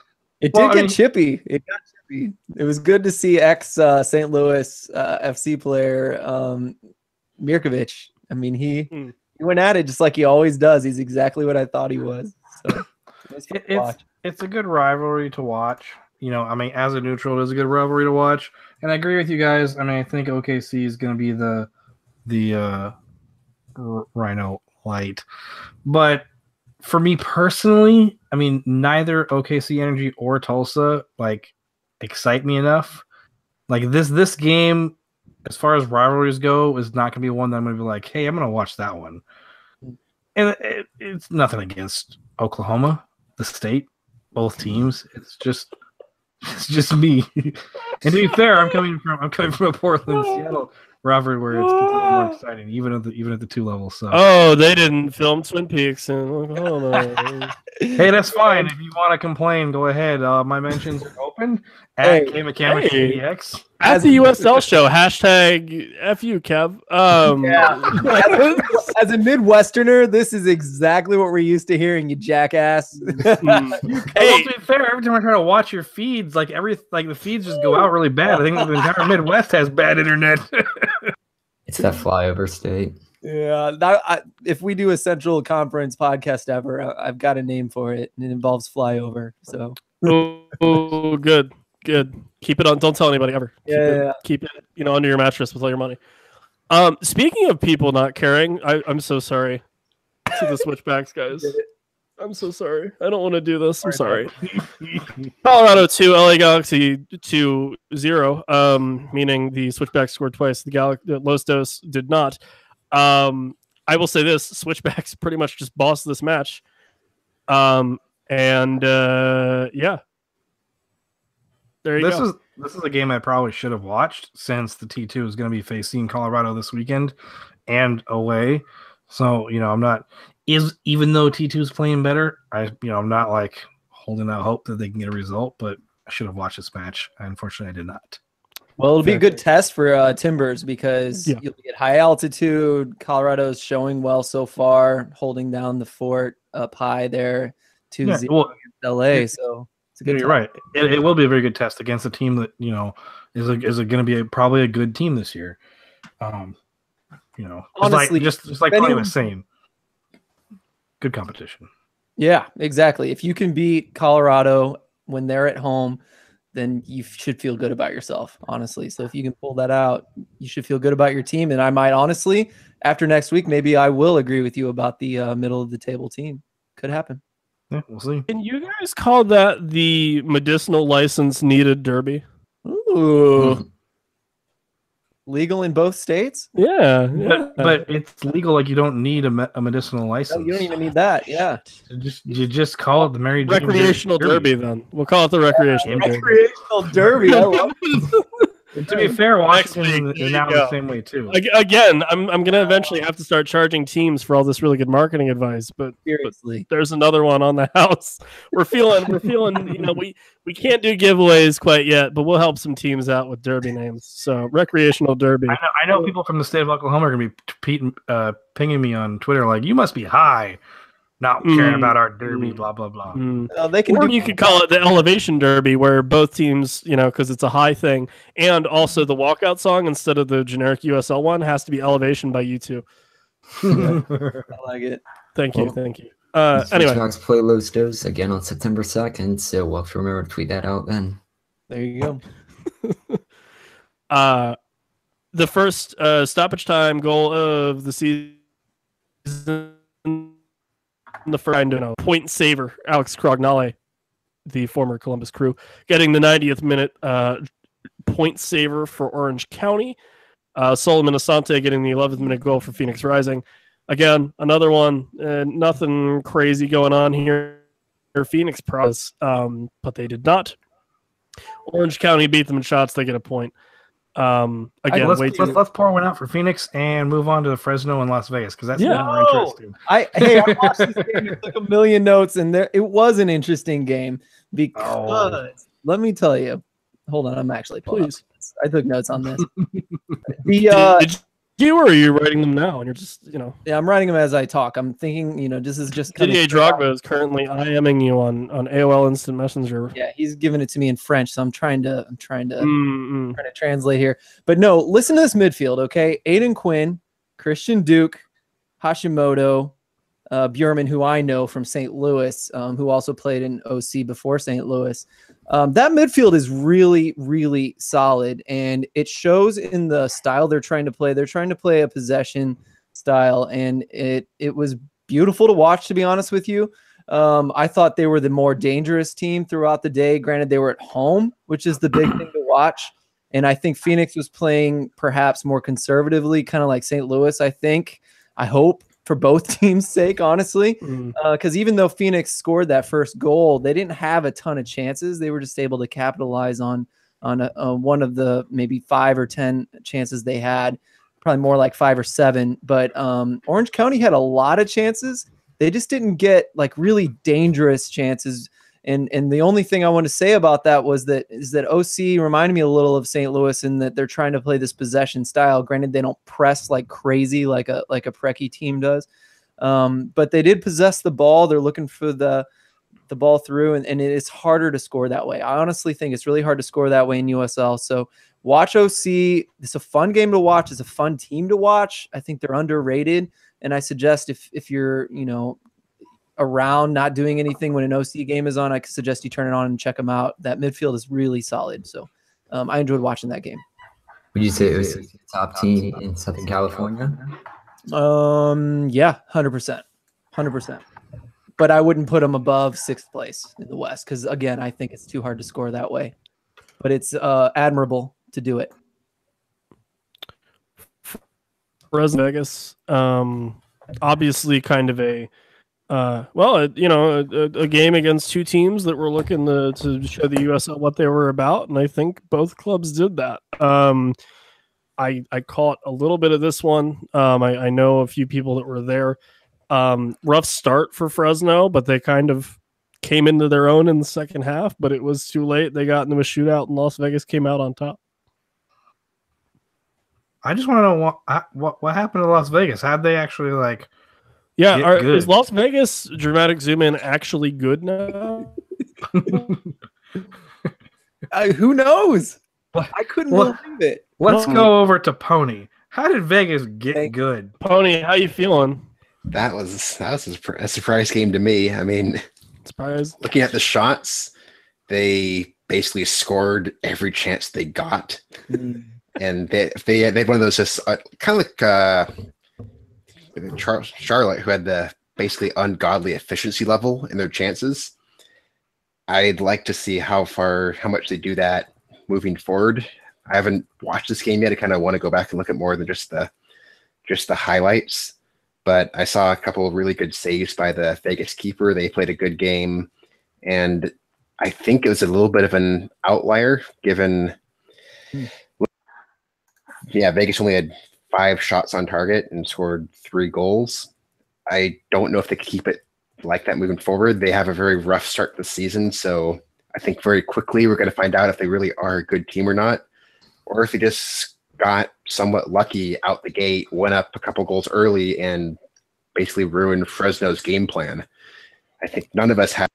It did get chippy. It got chippy. It was good to see ex-St. Louis FC player Mirkovic. I mean, he went at it just like he always does. He's exactly what I thought he was. So it's a good rivalry to watch. As a neutral, it is a good rivalry to watch. And I agree with you guys. I mean, I think OKC is going to be the Rhino light. But for me personally, I mean, neither OKC Energy or Tulsa excite me enough. Like this game, as far as rivalries go, is not going to be one that I'm going to be like, hey, I'm going to watch that one. And it's nothing against Oklahoma, the state, both teams. It's just me. And to be fair, I'm coming from a Portland, Seattle rivalry where it's more exciting, even at the 2 levels. So. Oh, they didn't film Twin Peaks in Oklahoma. Hey, that's fine. If you want to complain, go ahead. My mentions are open at KMechanics. At the USL show, hashtag FU Kev. As a Midwesterner, this is exactly what we're used to hearing, you jackass. Hey, to be fair, every time I try to watch your feeds, the feeds just go out really bad. I think the entire Midwest has bad internet. It's that flyover state. Yeah, if we do a Central Conference podcast ever, I've got a name for it, and it involves flyover. So, oh, good. Keep it on. Don't tell anybody ever. Keep it, under your mattress with all your money. Speaking of people not caring, I'm so sorry to the Switchbacks guys. I'm so sorry. I don't want to do this. I'm sorry. Colorado 2, LA Galaxy 2-0. Meaning the Switchbacks scored twice. The Los Dos did not. I will say this: Switchbacks pretty much just bossed this match. There you go. This is a game I probably should have watched since the T2 is going to be facing Colorado this weekend and away. So, I'm not even though T2 is playing better, I'm not holding out hope that they can get a result, but I should have watched this match. Unfortunately, I did not. Well, it'll be a good test for Timbers because you'll be at high altitude. Colorado's showing well so far, holding down the fort up high there 2-0 against LA. So it's a good. You're right. It will be a very good test against a team that is going to be probably a good team this year. Honestly, just like Tony was saying, good competition. Yeah, exactly. If you can beat Colorado when they're at home, then you should feel good about yourself, honestly. So if you can pull that out, you should feel good about your team. And I might honestly, after next week, maybe I will agree with you about the middle of the table team. Could happen. Yeah, we'll see. Can you guys call that the medicinal license needed derby? Ooh. legal in both states. Yeah, But it's legal. Like you don't need a medicinal license. No, you don't even need that. Yeah. You just call it the Mary Jane recreational derby. Then we'll call it the recreational derby. Recreational derby. I love it. And to be fair, Washington week, is now the same way too. Again, I'm gonna eventually have to start charging teams for all this really good marketing advice, but Seriously. there's another one on the house. We're feeling, you know, we can't do giveaways quite yet, but we'll help some teams out with derby names. So recreational derby. I know people from the state of Oklahoma are gonna be pinging me on Twitter like, you must be high, not caring about our derby, blah blah blah. They can. Or you could call it the elevation derby, where both teams, you know, because it's a high thing, and also the walkout song instead of the generic USL one has to be Elevation by U2. I like it. Thank you. Anyway, Anyway, play Los Dos again on September 2nd, so we'll have to remember to tweet that out then. There you go. The first stoppage time goal of the season. The first, I don't know, point saver, Alex Crognale, the former Columbus Crew, getting the 90th minute point saver for Orange County. Solomon Asante getting the 11th minute goal for Phoenix Rising. Again, another one. Nothing crazy going on here. Phoenix pros, but they did not. Orange County beat them in shots. They get a point. Again, let's pour one out for Phoenix and move on to Fresno and Las Vegas because that's more interesting. I watched this game and took a million notes, and it was an interesting game because let me tell you. Hold on, I'm actually please. I took notes on this. Did you, or are you writing them now? And you're just, you know. Yeah, I'm writing them as I talk. I'm thinking, you know, this is just. Didier Drogba is currently IMing you on AOL Instant Messenger. Yeah, he's giving it to me in French, so I'm trying to translate here. But no, listen to this midfield, okay? Aiden Quinn, Christian Duke, Hashimoto, Bjurman, who I know from St. Louis, who also played in OC before St. Louis. That midfield is really, really solid, and it shows in the style they're trying to play. They're trying to play a possession style, and it was beautiful to watch, to be honest with you. I thought they were the more dangerous team throughout the day. Granted, they were at home, which is the big thing to watch. And I think Phoenix was playing perhaps more conservatively, kind of like St. Louis, I hope, for both teams' sake, honestly. Because even though Phoenix scored that first goal, they didn't have a ton of chances. They were just able to capitalize on one of the maybe 5 or 10 chances they had, probably more like 5 or 7. But Orange County had a lot of chances. They just didn't get like really dangerous chances. And the only thing I want to say about that is that OC reminded me a little of St. Louis in that they're trying to play this possession style. Granted, they don't press like crazy like a Preki team does, but they did possess the ball. They're looking for the ball through, and it is harder to score that way. I honestly think it's really hard to score that way in USL. So watch OC. It's a fun game to watch. It's a fun team to watch. I think they're underrated, and I suggest if you're around not doing anything when an OC game is on, I suggest you turn it on and check them out. That midfield is really solid. So I enjoyed watching that game. Would you say it was the top team in Southern California? Yeah, 100%. But I wouldn't put them above 6th place in the West because, again, I think it's too hard to score that way. But it's admirable to do it. Fresno Vegas, obviously kind of a game against two teams that were looking to show the USL what they were about, and I think both clubs did that. I caught a little bit of this one. I know a few people that were there. Rough start for Fresno, but they kind of came into their own in the second half, but it was too late. They got into a shootout, and Las Vegas came out on top. I just want to know what happened to Las Vegas. How'd they actually like? Yeah, is Las Vegas dramatic zoom in actually good now? Who knows? I couldn't believe it. Let's go over to Pony. How did Vegas get good? Pony, how you feeling? That was a surprise game to me. I mean, looking at the shots, they basically scored every chance they got, and they had one of those just kind of like Charlotte, who had the basically ungodly efficiency level in their chances. I'd like to see how much they do that moving forward. I haven't watched this game yet. I kind of want to go back and look at more than just the highlights. But I saw a couple of really good saves by the Vegas keeper. They played a good game, and I think it was a little bit of an outlier given. Yeah, Vegas only had 5 shots on target and scored 3 goals. I don't know if they could keep it like that moving forward. They have a very rough start to the season, so I think very quickly we're going to find out if they really are a good team or not, or if they just got somewhat lucky out the gate, went up a couple goals early, and basically ruined Fresno's game plan. I think none of us had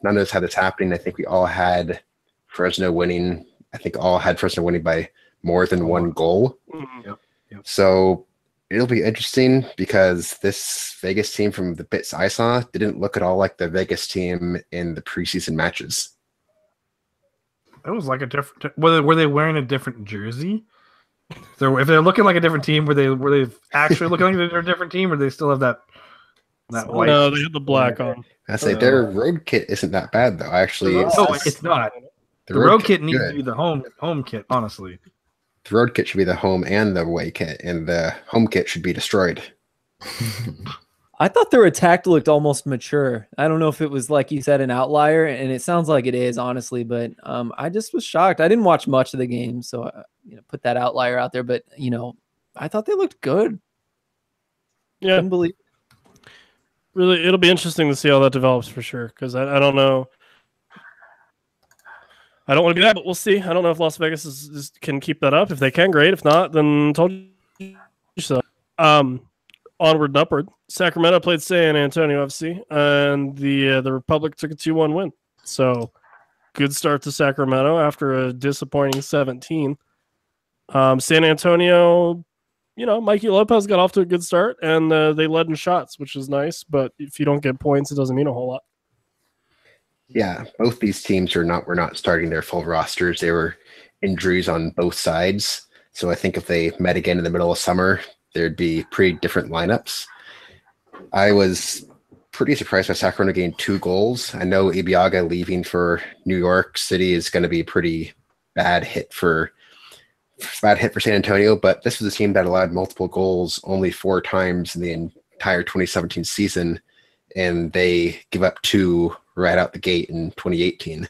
this happening. I think we all had Fresno winning. I think all had Fresno winning by more than 1 goal. Yep. So it'll be interesting because this Vegas team, from the bits I saw, didn't look at all like the Vegas team in the preseason matches. It was like a different. Were they wearing a different jersey? So if they're looking like a different team, were they actually looking like they're a different team, or they still have that white? No, they had the black on. I say their road kit isn't that bad though. Actually, No, it's not. The road kit needs to be the home kit. Honestly, the road kit should be the home and the away kit, and the home kit should be destroyed. I thought their attack looked almost mature. I don't know if it was, like you said, an outlier, and it sounds like it is, honestly. But I just was shocked. I didn't watch much of the game, so put that outlier out there. But I thought they looked good. Yeah, couldn't believe. Really, it'll be interesting to see how that develops for sure. Because I don't know. I don't want to be that, but we'll see. I don't know if Las Vegas can keep that up. If they can, great. If not, then told you so. Onward and upward. Sacramento played San Antonio FC, and the Republic took a 2-1 win. So, good start to Sacramento after a disappointing 17. San Antonio, Mikey Lopez got off to a good start, and they led in shots, which is nice. But if you don't get points, it doesn't mean a whole lot. Yeah, both these teams were not starting their full rosters. There were injuries on both sides. So I think if they met again in the middle of summer, there'd be pretty different lineups. I was pretty surprised by Sacramento getting 2 goals. I know Ibiaga leaving for New York City is going to be a pretty bad hit for San Antonio, but this was a team that allowed multiple goals only 4 times in the entire 2017 season, and they give up 2 right out the gate in 2018.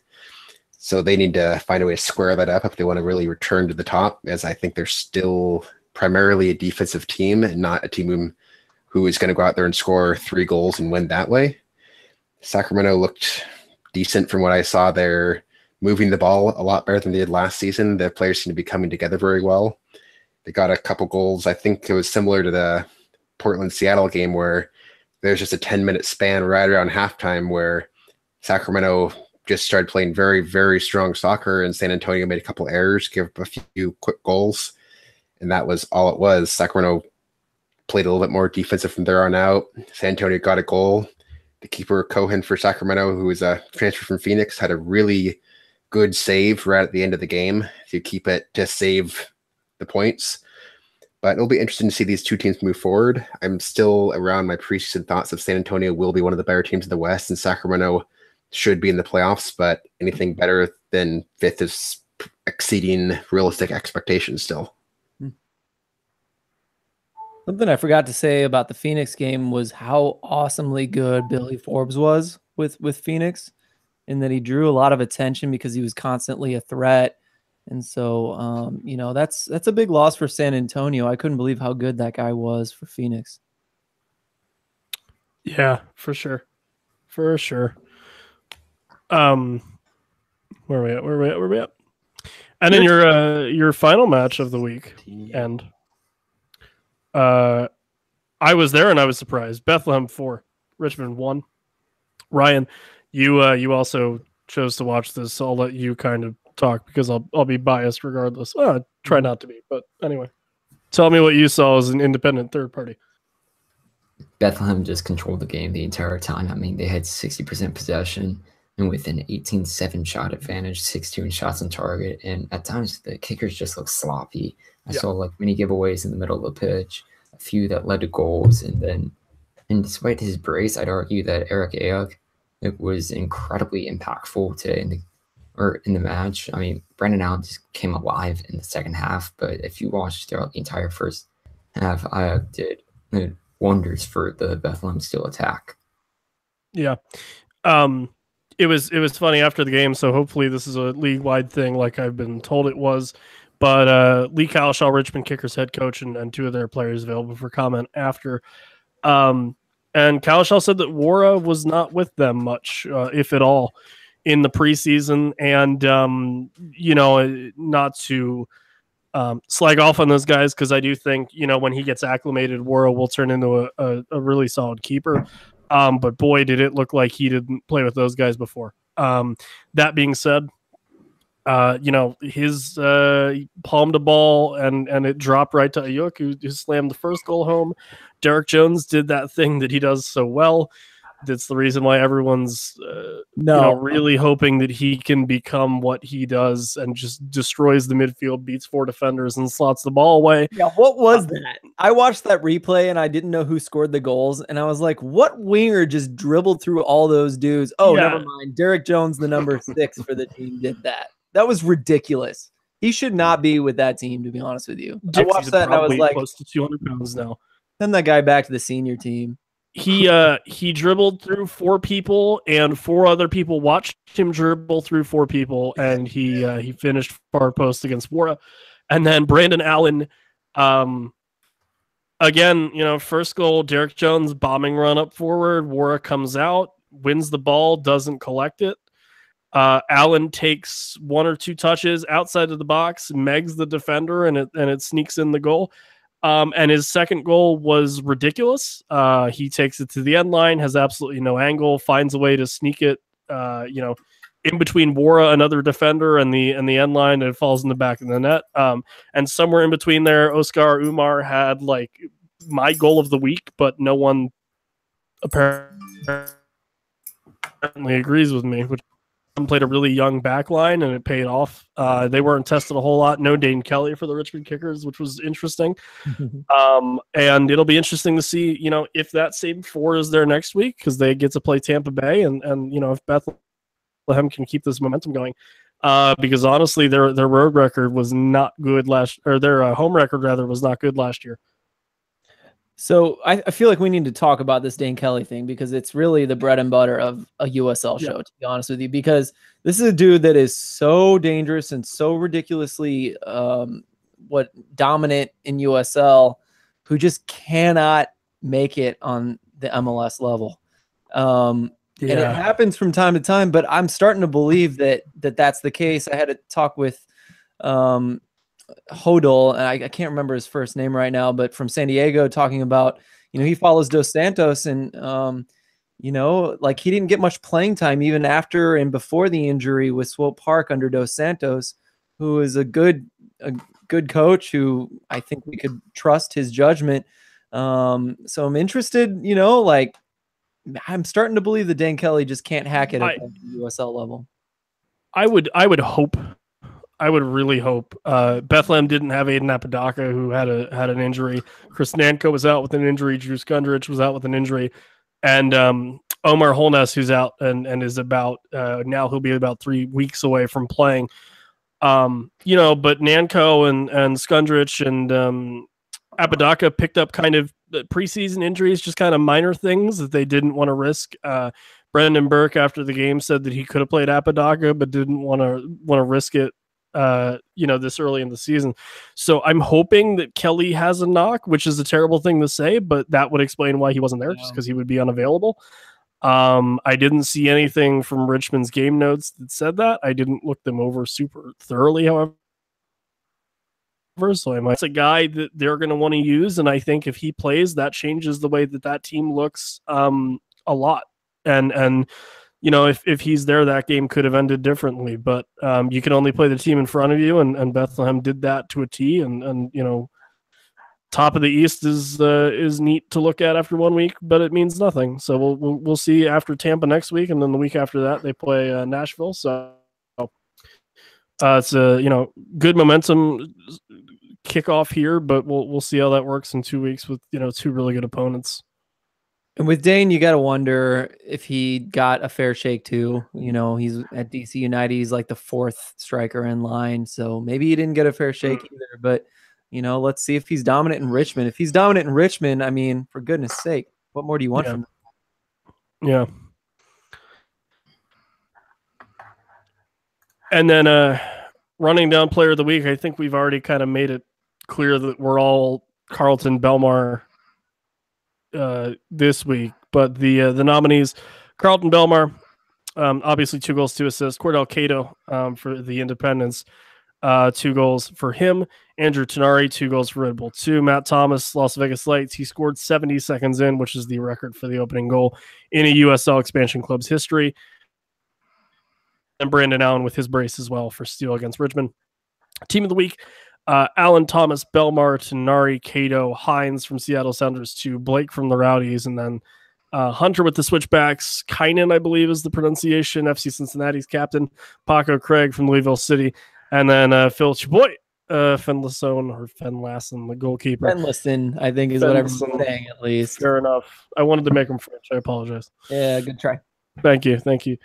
So they need to find a way to square that up if they want to really return to the top, as I think they're still primarily a defensive team and not a team who is going to go out there and score 3 goals and win that way. Sacramento looked decent from what I saw. They're moving the ball a lot better than they did last season. The players seem to be coming together very well. They got a couple goals. I think it was similar to the Portland-Seattle game where there's just a 10-minute span right around halftime where Sacramento just started playing very, very strong soccer, and San Antonio made a couple errors, gave up a few quick goals, and that was all it was. Sacramento played a little bit more defensive from there on out. San Antonio got a goal. The keeper, Cohen for Sacramento, who was a transfer from Phoenix, had a really good save right at the end of the game to keep it to save the points. But it'll be interesting to see these two teams move forward. I'm still around my preseason thoughts of San Antonio will be one of the better teams in the West, and Sacramento should be in the playoffs, but anything better than 5th is exceeding realistic expectations still. Something I forgot to say about the Phoenix game was how awesomely good Billy Forbes was with Phoenix, and that he drew a lot of attention because he was constantly a threat. And so, that's a big loss for San Antonio. I couldn't believe how good that guy was for Phoenix. Yeah, for sure. For sure. Where are we at? And then your final match of the week, and I was there and I was surprised. Bethlehem 4, Richmond 1. Ryan, you also chose to watch this, so I'll let you kind of talk because I'll be biased regardless. Try not to be, but anyway. Tell me what you saw as an independent third party. Bethlehem just controlled the game the entire time. I mean, they had 60% possession and with an 18-7 shot advantage, 6-2 in shots on target. And at times, the kickers just looked sloppy. I saw like many giveaways in the middle of the pitch, a few that led to goals. And despite his brace, I'd argue that Eric Ayuk, it was incredibly impactful today. or in the match. I mean, Brandon Allen just came alive in the second half, but if you watched throughout the entire first half, I did wonders for the Bethlehem Steel attack. Yeah. It was funny after the game, so hopefully this is a league-wide thing like I've been told it was. But Lee Cowshaw, Richmond Kickers head coach, and two of their players available for comment after. And Cowshaw said that Wara was not with them much, if at all, in the preseason. And, not to slag off on those guys, because I do think, when he gets acclimated, Wara will turn into a really solid keeper. But boy, did it look like he didn't play with those guys before. That being said, his palmed a ball and it dropped right to Ayuk, who slammed the first goal home. Derek Jones did that thing that he does so well. That's the reason why everyone's really hoping that he can become what he does and just destroys the midfield, beats 4 defenders, and slots the ball away. Yeah, what was that? I watched that replay and I didn't know who scored the goals, and I was like, what winger just dribbled through all those dudes? Oh, yeah. Never mind. Derek Jones, the number 6 for the team, did that. That was ridiculous. He should not be with that team, to be honest with you. I watched that and I was like, close to 200 pounds now. Send that guy back to the senior team. He dribbled through 4 people, and 4 other people watched him dribble through 4 people, and he finished far post against Wara. And then Brandon Allen, again, first goal, Derek Jones bombing run up forward. Wara comes out, wins the ball, doesn't collect it. Allen takes 1 or 2 touches outside of the box, megs the defender, and it sneaks in the goal. And his second goal was ridiculous. He takes it to the end line, has absolutely no angle, finds a way to sneak it, in between Wara, another defender, and the end line, and it falls in the back of the net. And somewhere in between there, Oscar Umar had like my goal of the week, but no one apparently agrees with me, which played a really young back line, and it paid off. They weren't tested a whole lot. No Dane Kelly for the Richmond Kickers, which was interesting. And it'll be interesting to see, if that same 4 is there next week, because they get to play Tampa Bay, and if Bethlehem can keep this momentum going. Because honestly, their road record was not good their home record rather was not good last year. So I feel like we need to talk about this Dane Kelly thing, because it's really the bread and butter of a USL show, to be honest with you, because this is a dude that is so dangerous and so ridiculously dominant in USL, who just cannot make it on the MLS level. And it happens from time to time, but I'm starting to believe that's the case. I had a talk with Hodel, and I can't remember his first name right now, but from San Diego, talking about, he follows Dos Santos, and like he didn't get much playing time even after and before the injury with Swope Park under Dos Santos, who is a good coach who I think we could trust his judgment. So I'm interested, I'm starting to believe that Dan Kelly just can't hack it at the USL level. I would hope. I would really hope. Bethlehem didn't have Aiden Apodaca, who had an injury. Chris Nanko was out with an injury. Drew Skundrich was out with an injury. And Omar Holness, who's out and is about now he'll be about 3 weeks away from playing. But Nanko and Skundrich and Apodaca picked up kind of preseason injuries, just kind of minor things that they didn't want to risk. Brendan Burke after the game said that he could have played Apodaca, but didn't want to risk it. This early in the season. So I'm hoping that Kelly has a knock, which is a terrible thing to say, but that would explain why he wasn't there, just because he would be unavailable. I didn't see anything from Richmond's game notes that said that. I didn't look them over super thoroughly, however. So it's a guy that they're going to want to use, and I think if he plays, that changes the way that team looks a lot. And if he's there, that game could have ended differently. But you can only play the team in front of you, and Bethlehem did that to a T. And top of the East is neat to look at after 1 week, but it means nothing. So we'll see after Tampa next week, and then the week after that they play Nashville. So it's a good momentum kickoff here, but we'll see how that works in 2 weeks with 2 really good opponents. And with Dane, you got to wonder if he got a fair shake too. You know, he's at DC United. He's like the 4th striker in line. So maybe he didn't get a fair shake either. But, you know, let's see if he's dominant in Richmond. If he's dominant in Richmond, I mean, for goodness sake, what more do you want from him? Yeah. And then running down player of the week, I think we've already kind of made it clear that we're all Carlton Belmar this week. But the nominees, Carlton Belmar, obviously 2 goals, 2 assists. Cordell Cato for the Independents, 2 goals for him. Andrew Tenari, 2 goals for Red Bull 2. Matt Thomas, Las Vegas Lights. He scored 70 seconds in, which is the record for the opening goal in a USL Expansion Club's history. And Brandon Allen with his brace as well for Steel against Richmond. Team of the week, Alan Thomas, Belmar, Tenari, Cato, Hines from Seattle Sounders, to Blake from the Rowdies, and then Hunter with the switchbacks. Kynan, I believe is the pronunciation, FC Cincinnati's captain. Paco Craig from Louisville City, and then Phil Chaboy, Finlayson or Finlayson, the goalkeeper. Finlayson, I think, is what everyone's saying at least. Fair enough. I wanted to make him French. I apologize. Yeah, good try. Thank you.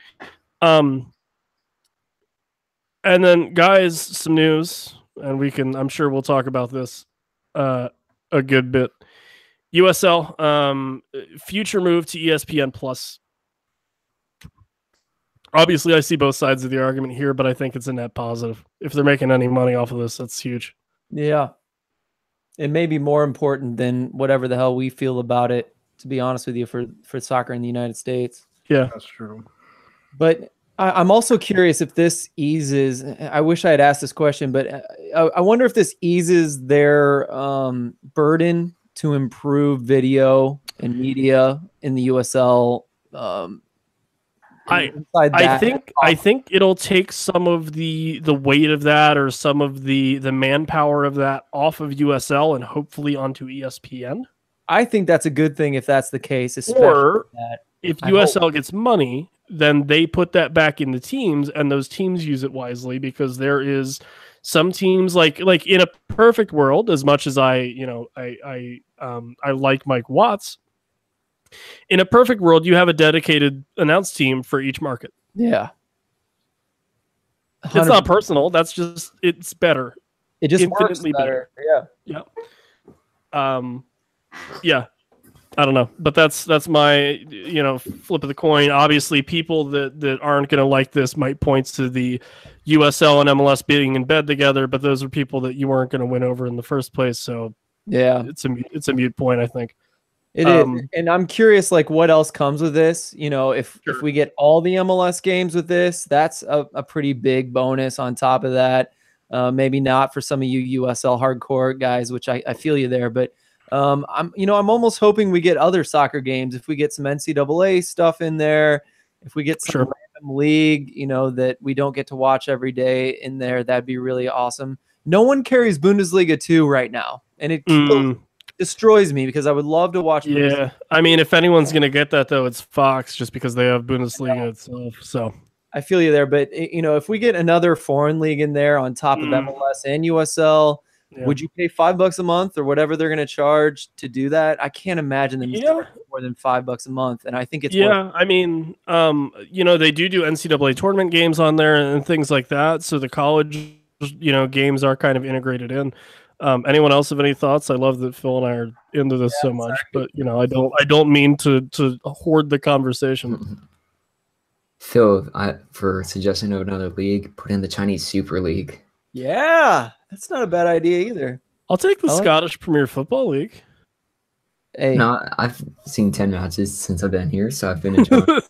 And then, guys, some news, and I'm sure we'll talk about this a good bit. USL, future move to ESPN Plus. Obviously, I see both sides of the argument here, but I think it's a net positive. If they're making any money off of this, that's huge. Yeah. It may be more important than whatever the hell we feel about it, to be honest with you, for soccer in the United States. Yeah. That's true. But I'm also curious if this eases. I wish I had asked this question, but I wonder if this eases their burden to improve video and media in the USL. I think it'll take some of the weight of that, or some of the manpower of that, off of USL and hopefully onto ESPN. I think that's a good thing if that's the case. Especially or if USL gets money, then they put that back in the teams, and those teams use it wisely, because there is some teams like in a perfect world, as much as I like Mike Watts, in a perfect world, you have a dedicated announced team for each market. Yeah. 100%. It's not personal. That's just, it's better. It just works better. Yeah. Yeah. I don't know, but that's my flip of the coin. Obviously, people that aren't going to like this might point to the USL and MLS being in bed together, but those are people that you weren't going to win over in the first place. So yeah, it's a mute point, I think. It is, and I'm curious, like, what else comes with this? You know, if we get all the MLS games with this, that's a pretty big bonus on top of that. Maybe not for some of you USL hardcore guys, which I feel you there, but. I'm almost hoping we get other soccer games. If we get some NCAA stuff in there, if we get some random league, that we don't get to watch every day in there, that'd be really awesome. No one carries Bundesliga 2 right now, and it destroys me, because I would love to watch. Yeah, I mean, if anyone's gonna get that though, it's Fox, just because they have Bundesliga itself. So I feel you there, but if we get another foreign league in there on top of MLS and USL. Yeah. Would you pay $5 a month or whatever they're going to charge to do that? I can't imagine them charging more than $5 a month, and I think it's I mean, they do NCAA tournament games on there and things like that, so the college games are kind of integrated in. Anyone else have any thoughts? I love that Phil and I are into this so much, but I don't mean to hoard the conversation. Phil, for suggesting of another league, put in the Chinese Super League. Yeah, that's not a bad idea either. I'll take the Scottish Premier Football League. Hey. No, I've seen 10 matches since I've been here, so I've been enjoying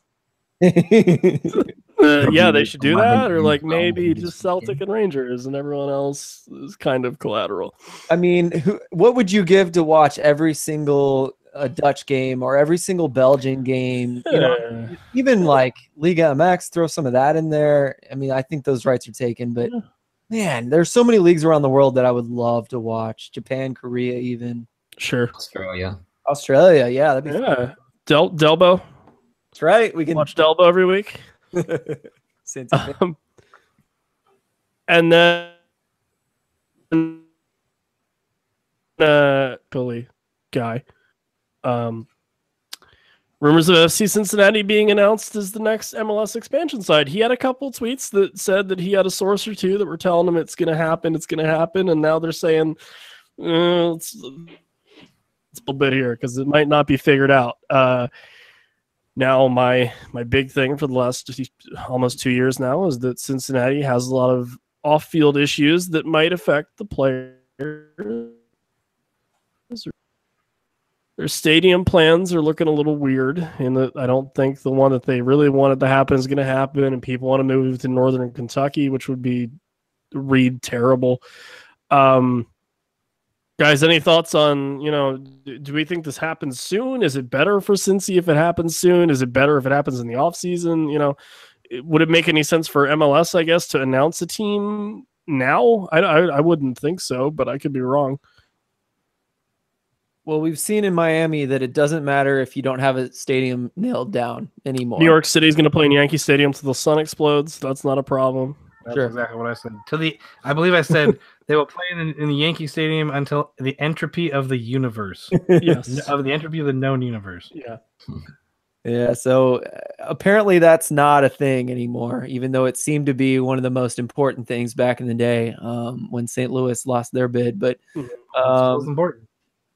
yeah, they should do that, or like maybe just Celtic and Rangers, and everyone else is kind of collateral. I mean, what would you give to watch every single Dutch game or every single Belgian game? Even like Liga MX, throw some of that in there. I mean, I think those rights are taken, but man, there's so many leagues around the world that I would love to watch. Japan, Korea, even. Sure. Australia, yeah, that'd be fun. Delbo. That's right. We can watch Delbo every week. And then Philly guy. rumors of FC Cincinnati being announced as the next MLS expansion side. He had a couple tweets that said that he had a source or two that were telling him it's going to happen, and now they're saying it's a little bit here because it might not be figured out. Now, my big thing for the last almost 2 years now is that Cincinnati has a lot of off-field issues that might affect the players. Their stadium plans are looking a little weird in that I don't think the one that they really wanted to happen is going to happen, and people want to move to Northern Kentucky, which would be terrible. Guys, any thoughts on, do we think this happens soon? Is it better for Cincy if it happens soon? Is it better if it happens in the offseason? Would it make any sense for MLS, I guess, to announce a team now? I wouldn't think so, but I could be wrong. Well, we've seen in Miami that it doesn't matter if you don't have a stadium nailed down anymore. New York City is going to play in Yankee Stadium till the sun explodes. That's not a problem. That's exactly what I said. I believe I said they will play in the Yankee Stadium until the entropy of the universe. Yes. Of the entropy of the known universe. Yeah. Yeah, so apparently that's not a thing anymore, even though it seemed to be one of the most important things back in the day when St. Louis lost their bid. But it's important.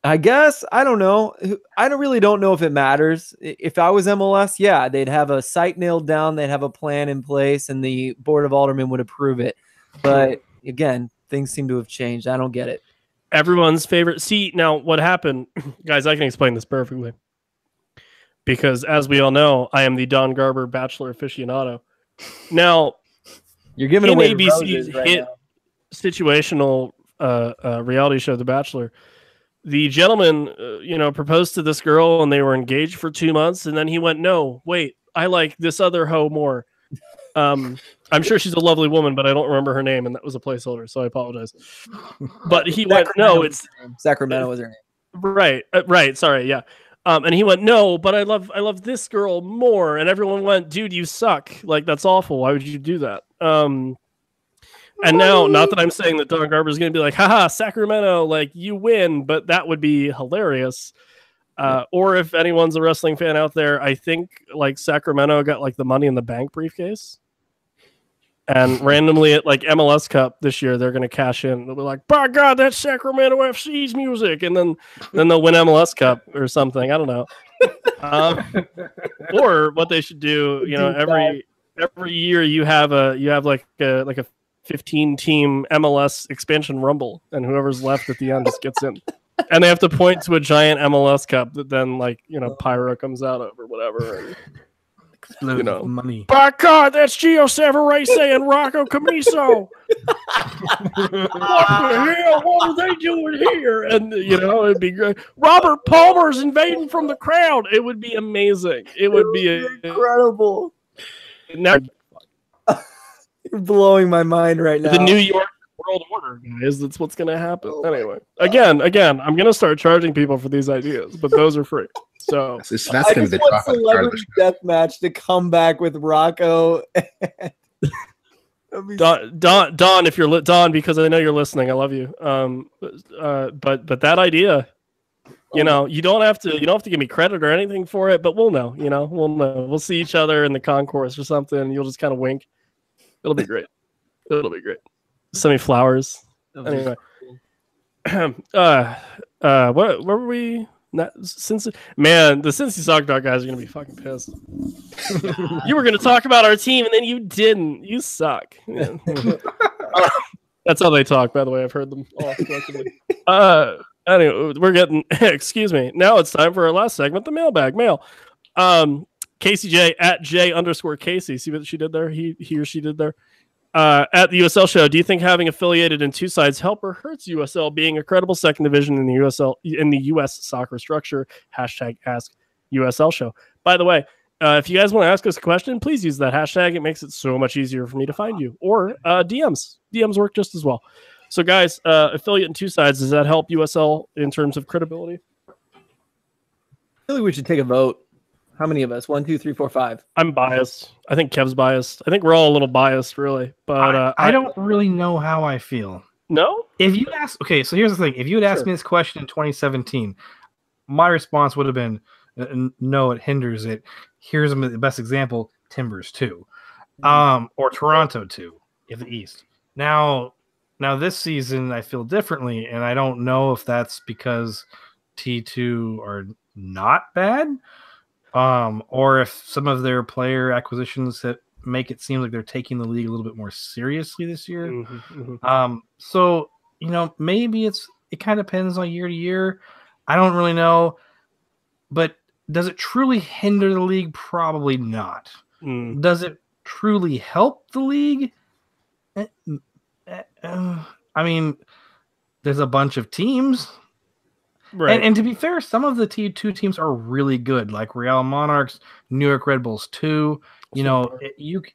I guess, I don't know. I really don't know if it matters. If I was MLS, yeah, they'd have a site nailed down. They'd have a plan in place, and the Board of Aldermen would approve it. But again, things seem to have changed. I don't get it. Everyone's favorite. See, now what happened, guys, I can explain this perfectly. Because as we all know, I am the Don Garber Bachelor aficionado. Now, you're giving away ABC's right hit now. Situational reality show, The Bachelor. The gentleman, proposed to this girl, and they were engaged for 2 months, and then he went, "No, wait, I like this other hoe more." I'm sure she's a lovely woman, but I don't remember her name, and that was a placeholder, so I apologize. But he went, "No, it's Sacramento was her name." Right. Sorry, yeah. And he went, "No, but I love this girl more." And everyone went, "Dude, you suck. Like, that's awful. Why would you do that?" And now, not that I'm saying that Don Garber is going to be like, "Haha, Sacramento, like, you win," but that would be hilarious. Or if anyone's a wrestling fan out there, I think like Sacramento got like the Money in the Bank briefcase. And randomly at like MLS Cup this year, they're going to cash in. They'll be like, "By God, that's Sacramento FC's music," and then they'll win MLS Cup or something. I don't know. Or what they should do, every year you have like a 15-team MLS expansion rumble, and whoever's left at the end just gets in. And they have to point to a giant MLS Cup that then Pyro comes out of or whatever. And, money. By God, that's Gio Savarese and Rocco Camiso. What the hell? What are they doing here? And it'd be great. Robert Palmer's invading from the crowd. It would be amazing. It would be incredible. Now, you're blowing my mind right now. The New York World Order, guys. That's what's going to happen. Anyway, again, I'm going to start charging people for these ideas, but those are free. So that's going to be the top Celebrity Death Match to come back with Rocco. Don, if you're Don, because I know you're listening, I love you. But that idea, you don't have to give me credit or anything for it, but we'll know. We'll know. We'll see each other in the concourse or something. And you'll just kind of wink. It'll be great. Send me flowers. Anyway, where were we? The Cincy Soccer Dog guys are gonna be fucking pissed. You were gonna talk about our team and then you didn't. You suck. That's how they talk, by the way. I've heard them all collectively. Anyway, we're getting. Excuse me. Now it's time for our last segment, the mailbag mail. Casey J at J_Casey. See what she did there? He or she did there. At the USL show, do you think having affiliated in two sides help or hurts USL being a credible second division in the US soccer structure? Hashtag Ask USL show. By the way, if you guys want to ask us a question, please use that hashtag. It makes it so much easier for me to find you. Or DMs. DMs work just as well. So guys, affiliate in two sides, does that help USL in terms of credibility? I feel like we should take a vote. How many of us? 1, 2, 3, 4, 5. I'm biased. I think Kev's biased. I think we're all a little biased, really. But I don't really know how I feel. No? If you ask, okay, so here's the thing. If you had asked me this question in 2017, my response would have been, no, it hinders it. Here's the best example: Timbers 2, or Toronto 2 in the East. Now this season I feel differently, and I don't know if that's because T2 are not bad, or if some of their player acquisitions that make it seem like they're taking the league a little bit more seriously this year. So maybe it kind of depends on year to year. I don't really know, but does it truly hinder the league? Probably not. Does it truly help the league? I mean, there's a bunch of teams. Right. And to be fair, some of the T2 teams are really good, like Real Monarchs, New York Red Bulls 2.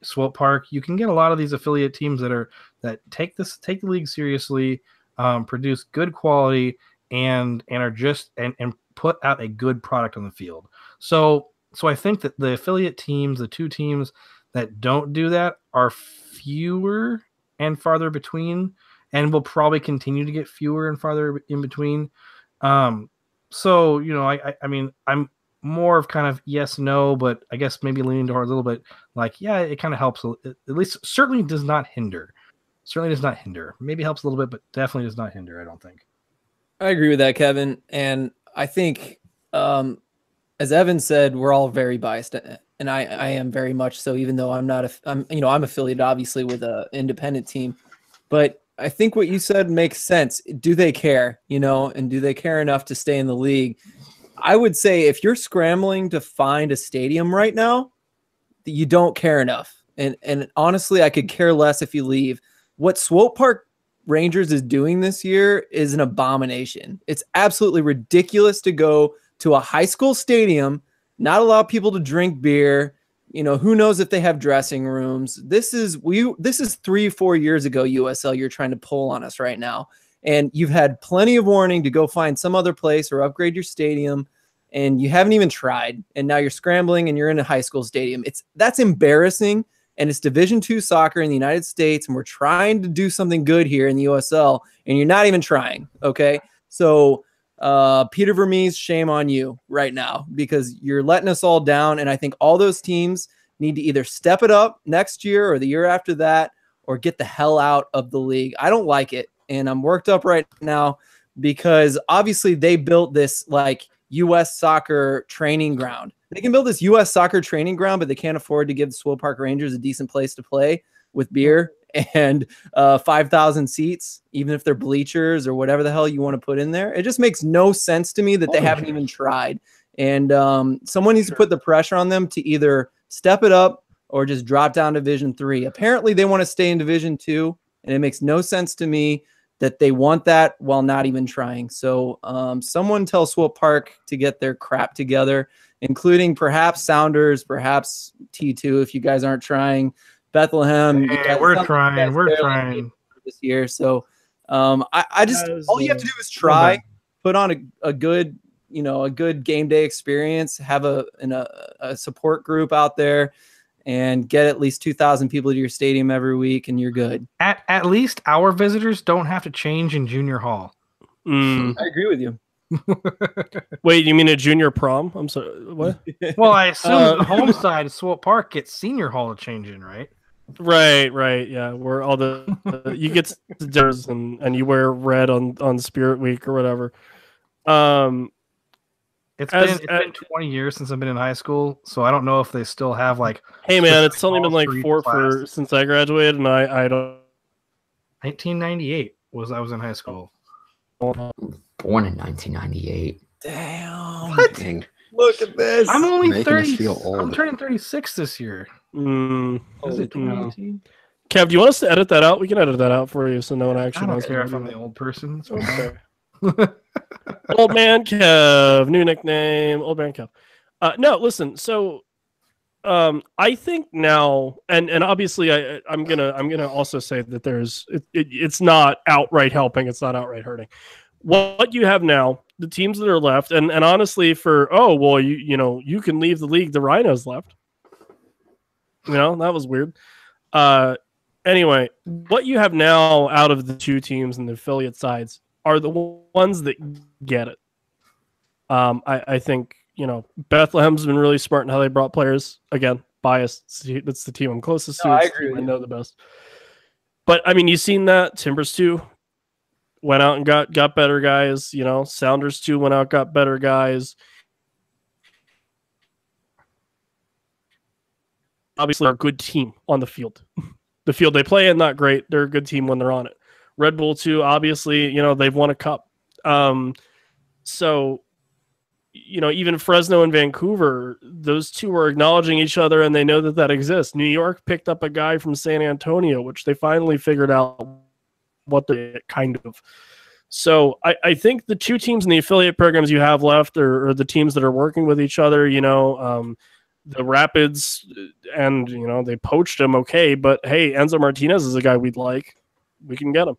Swope Park. You can get a lot of these affiliate teams that take the league seriously, produce good quality, and are just and put out a good product on the field. So I think that the affiliate teams, the 2 teams that don't do that, are fewer and farther between, and will probably continue to get fewer and farther in between. I mean, I'm more of kind of yes, no, but I guess maybe leaning towards a little bit like, yeah, it kind of helps. At least certainly does not hinder. Maybe helps a little bit, but definitely does not hinder, I don't think. I agree with that, Kevin. And I think, as Evan said, we're all very biased, and I am very much so, even though I'm affiliated obviously with an independent team, but I think what you said makes sense. Do they care, and do they care enough to stay in the league? I would say if you're scrambling to find a stadium right now, you don't care enough. And honestly, I could care less if you leave. What Swope Park Rangers is doing this year is an abomination. It's absolutely ridiculous to go to a high school stadium, not allow people to drink beer. Who knows if they have dressing rooms. This is 3-4 years ago, USL, you're trying to pull on us right now. And you've had plenty of warning to go find some other place or upgrade your stadium, and you haven't even tried. And now you're scrambling and you're in a high school stadium. That's embarrassing. And it's Division II soccer in the United States, and we're trying to do something good here in the USL, and you're not even trying. Okay. So Peter Vermees, shame on you right now, because you're letting us all down. And I think all those teams need to either step it up next year or the year after that, or get the hell out of the league. I don't like it. And I'm worked up right now because obviously they built this like U.S. soccer training ground. They can build this U.S. soccer training ground, but they can't afford to give the Swope Park Rangers a decent place to play with beer and 5,000 seats, even if they're bleachers or whatever the hell you want to put in there. It just makes no sense to me that they haven't even tried. And someone needs to put the pressure on them to either step it up or just drop down to Division 3. Apparently they want to stay in Division 2, and it makes no sense to me that they want that while not even trying. So someone tell Swope Park to get their crap together, including perhaps Sounders, perhaps T2 if you guys aren't trying. Bethlehem. Yeah, we're trying this year. So I just all you have to do is try, put on a good game day experience, have a support group out there, and get at least 2,000 people to your stadium every week, and you're good. At least our visitors don't have to change in junior hall. I agree with you. Wait, you mean a junior prom? I'm sorry, what? Well, I assume the home side of Swope Park gets senior hall to change in, right? Right, yeah. Where all the you get the dinners and you wear red on Spirit Week or whatever. It's been 20 years since I've been in high school, so I don't know if they still have like. Hey man, it's only been like 4 since I graduated, and I don't. 1998 I was in high school. Born in 1998. Damn! What? Dang. Look at this. I'm only 30. Feel old. I'm turning 36 this year. Is it 2018? Kev, do you want us to edit that out? We can edit that out for you, so no one actually I don't knows. care if I'm the old person. Okay. Old man Kev, new nickname, Old man Kev. No, listen. So, I think now, and obviously, I'm gonna also say that it's not outright helping. It's not outright hurting. What you have now, the teams that are left, and honestly, you can leave the league. The Rhinos left. That was weird. Anyway, what you have now out of the 2 teams and the affiliate sides are the ones that get it. I think Bethlehem's been really smart in how they brought players. Again, biased. That's the team I'm closest to. No, I It's the agree team with I you. know the best. But I mean, you've seen that. Timbers too went out and got better guys. Sounders too went out, got better guys. Obviously, they're a good team on the field. The field they play in, not great. They're a good team when they're on it. Red Bull too. Obviously, they've won a cup. So, even Fresno and Vancouver, those two are acknowledging each other, and they know that exists. New York picked up a guy from San Antonio, which they finally figured out what they kind of. So I think the two teams in the affiliate programs you have left are the teams that are working with each other. The Rapids, and they poached him, okay, but hey, Enzo Martinez is a guy we'd like. We can get him.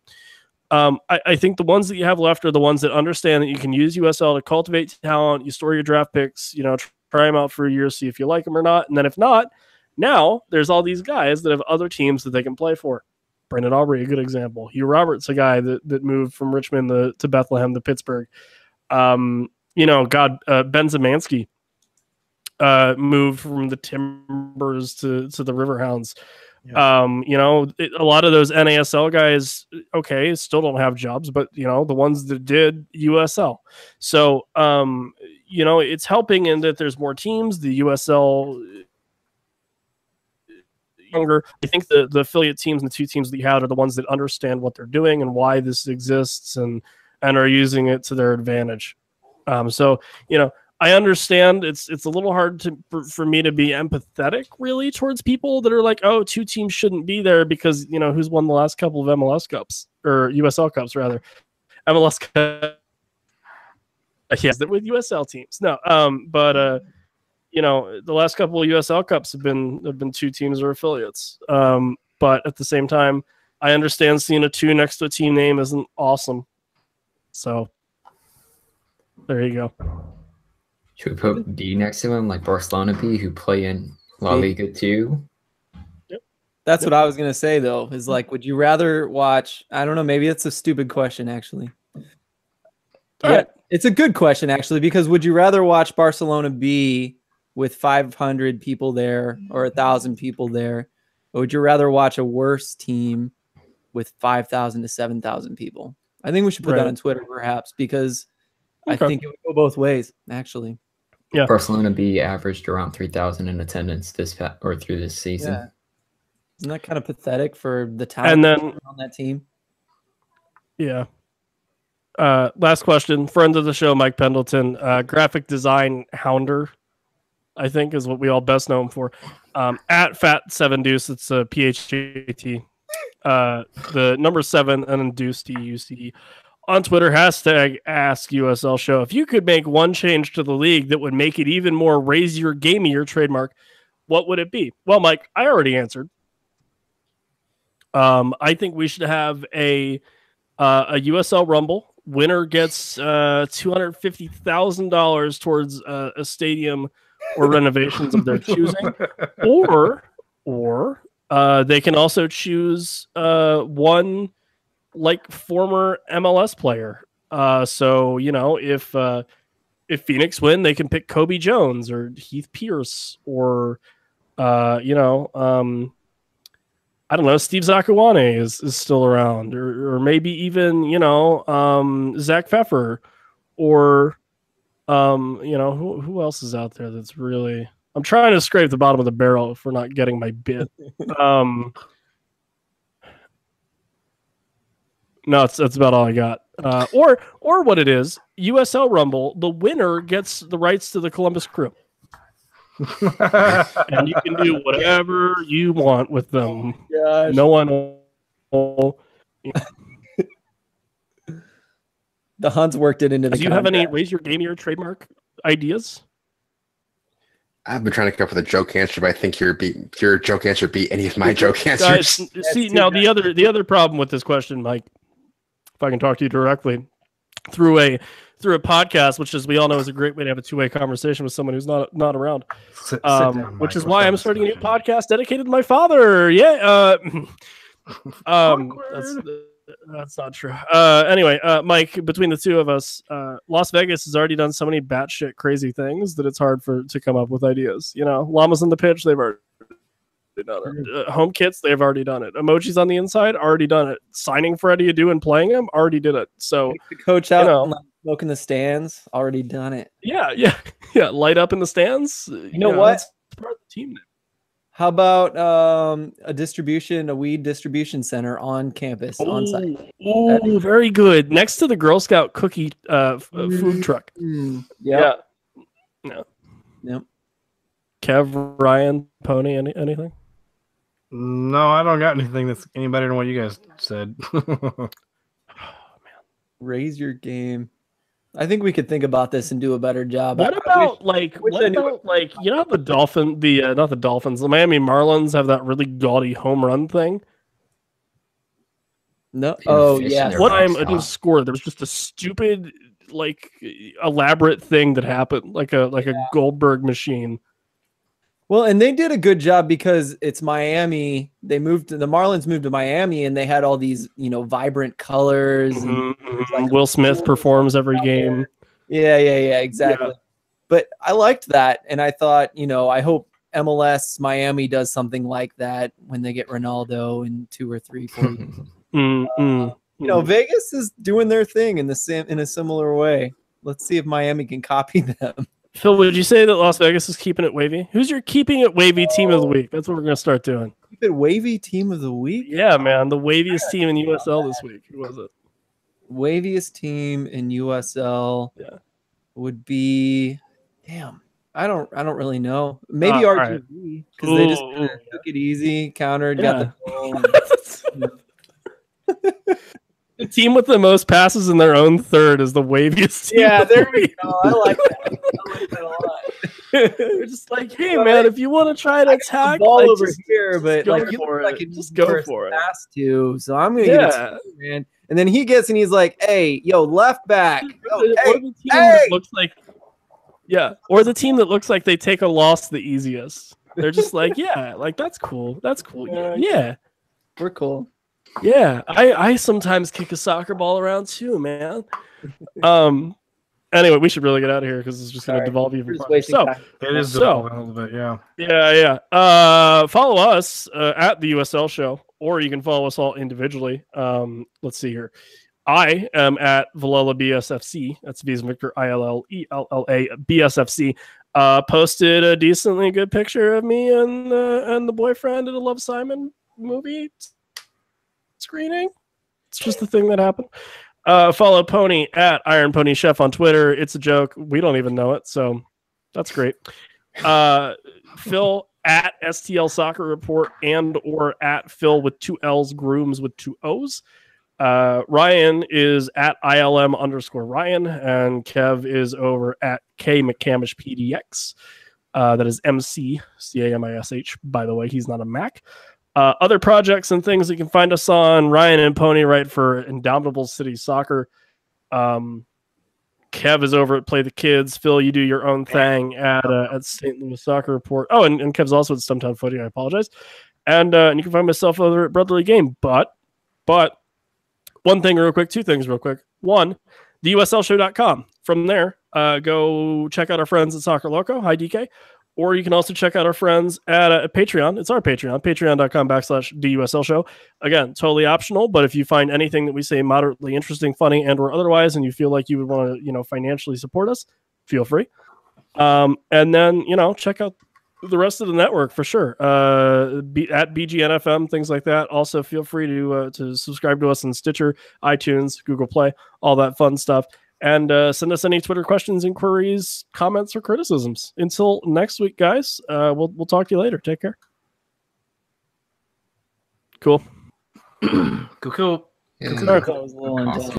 I think the ones that you have left are the ones that understand that you can use USL to cultivate talent. You store your draft picks, try them out for a year, see if you like them or not. And then if not, now there's all these guys that have other teams that they can play for. Brendan Aubrey, a good example. Hugh Roberts, a guy that moved from Richmond to Bethlehem to Pittsburgh. Ben Zemansky moved from the Timbers to the Riverhounds. Yeah. A lot of those NASL guys, okay, still don't have jobs, but the ones that did, USL. So it's helping in that there's more teams. The USL younger. I think the affiliate teams and the two teams that you have are the ones that understand what they're doing and why this exists and are using it to their advantage. I understand it's a little hard for me to be empathetic really towards people that are like, oh, two teams shouldn't be there because who's won the last couple of MLS Cups or USL Cups rather. MLS Cup. Yes, with USL teams. No, the last couple of USL Cups have been two teams or affiliates. But at the same time, I understand seeing a 2 next to a team name isn't awesome. So there you go. Should we put B next to him, like Barcelona B, who play in La Liga too? Yep. That's what I was gonna say though. Is like, would you rather watch? I don't know. Maybe it's a stupid question, actually. Yeah, it's a good question actually, because would you rather watch Barcelona B with 500 people there or 1,000 people there, or would you rather watch a worse team with 5,000 to 7,000 people? I think we should put that on Twitter, perhaps, because I think it would go both ways, actually. Yeah. Barcelona B averaged around 3,000 in attendance through this season. Yeah. Isn't that kind of pathetic for the talent on that team? Yeah. Last question. Friend of the show, Mike Pendleton, graphic design hounder, I think is what we all best know him for. At Fat7 Deuce, it's a PHAT. The number 7 and then Deuce DUCE. On Twitter, hashtag AskUSL Show. If you could make one change to the league that would make it even more raise your game of your trademark, what would it be? Well, Mike, I already answered. I think we should have a USL Rumble. Winner gets $250,000 towards a stadium or renovations of their choosing, or they can also choose one like former MLS player. So if Phoenix win, they can pick Kobe Jones or Heath Pierce or I don't know, Steve Zakuwane is still around, or maybe even Zach Pfeffer, or who else is out there that's really. I'm trying to scrape the bottom of the barrel if we're not getting my bid. No, that's about all I got. Or what it is, USL Rumble, the winner gets the rights to the Columbus Crew. And you can do whatever you want with them. Gosh. No one will. The Huns worked it into the Do you have any raise your game your trademark ideas? I've been trying to come up with a joke answer, but I think your joke answer beat any of my joke answers. Guys, see, now the other problem with this question, Mike, if I can talk to you directly through a podcast, which, as we all know, is a great way to have a two-way conversation with someone who's not around. Sit down, which is Mike. why I'm starting a new podcast dedicated to my father. Yeah. That's not true. Anyway, Mike, between the two of us, Las Vegas has already done so many batshit crazy things that it's hard to come up with ideas. You know, llamas in the pitch, they've already done it. Home kits, they've already done it. Emojis on the inside, already done it. Signing for Eddie Adu and playing him, already did it. So The coach out, you know. and, like, smoke in the stands, already done it. yeah. Light up in the stands. You know what? That's part of the team now. How about a weed distribution center on campus, on site? Oh, very good. Next to the Girl Scout cookie food truck. Yeah. Yeah. Yep. Kev, Ryan, Pony, anything? No, I don't got anything that's any better than what you guys said. Raise your game. I think we could think about this and do a better job. What about you know how the the Miami Marlins have that really gaudy home run thing? No. They Oh, fish in yeah. their What time it backstop. didn't score? There was just a stupid, like, elaborate thing that happened, like a Goldberg machine. Well, and they did a good job because it's Miami. The Marlins moved to Miami, and they had all these, vibrant colors. And Mhm. Will Smith performs every game. yeah, exactly. Yeah. But I liked that, and I thought, I hope MLS Miami does something like that when they get Ronaldo in 2 or 3, 4 years. Vegas is doing their thing in a similar way. Let's see if Miami can copy them. Phil, would you say that Las Vegas is keeping it wavy? Who's your keeping it wavy team of the week? That's what we're gonna start doing. Keep it wavy team of the week. Yeah, man, the waviest team in USL this week. Who was it? Waviest team in USL would be, I don't really know. Maybe all right. RGV, because they just Ooh. kinda took it easy, countered, got the goal. The team with the most passes in their own third is the waviest team. Yeah, of the there we week. go. I like that. I like that a lot. They're just like, hey man, if you want to try to The attack, ball like, over just here, but go like you for look it. like it Just go for it. pass to, so I'm gonna give it Yeah. to you, man. And then he gets and he's like, "Hey, yo, left back, yo, Or hey, the team that looks like, or the team that looks like they take a loss the easiest. They're just like, yeah, like that's cool. That's cool. Yeah. we're cool." Yeah, I sometimes kick a soccer ball around too, man. Anyway, we should really get out of here because it's just going to Sorry. devolve We're even just further. wasting So, time. It is So- developing a little bit, yeah. yeah. Follow us at the USL Show, or you can follow us all individually. Let's see here. I am at Villela BSFC. That's V as in Victor, ILLELLA BSFC. Posted a decently good picture of me and the boyfriend at a Love Simon movie screening. It's just the thing that happened. Follow Pony at Iron Pony Chef on Twitter. It's a joke. We don't even know it, so that's great. Phil at STL Soccer Report and or at Phil with 2 L's, Grooms with 2 O's. Ryan is at ILM_Ryan, and Kev is over at K McCamish PDX. That is MCCAMISH, by the way. He's not a Mac. Other projects and things you can find us on. Ryan and Pony write for Indomitable City Soccer. Kev is over at Play the Kids. Phil, you do your own thing at St. Louis Soccer Report. Oh, and Kev's also at Stumptown Footy. I apologize. And you can find myself over at Brotherly Game. But one thing real quick, 2 things real quick. One, theuslshow.com. From there, go check out our friends at Soccer Loco. Hi, DK. Or you can also check out our friends at Patreon. It's our Patreon, patreon.com/DUSL show. Again, totally optional, but if you find anything that we say moderately interesting, funny, and or otherwise, and you feel like you would want to, financially support us, feel free. And then, check out the rest of the network for sure. At BGNFM, things like that. Also, feel free to subscribe to us on Stitcher, iTunes, Google Play, all that fun stuff. And send us any Twitter questions, inquiries, comments, or criticisms. Until next week, guys, we'll talk to you later. Take care. Cool. Cool. Yeah. That was a little intense.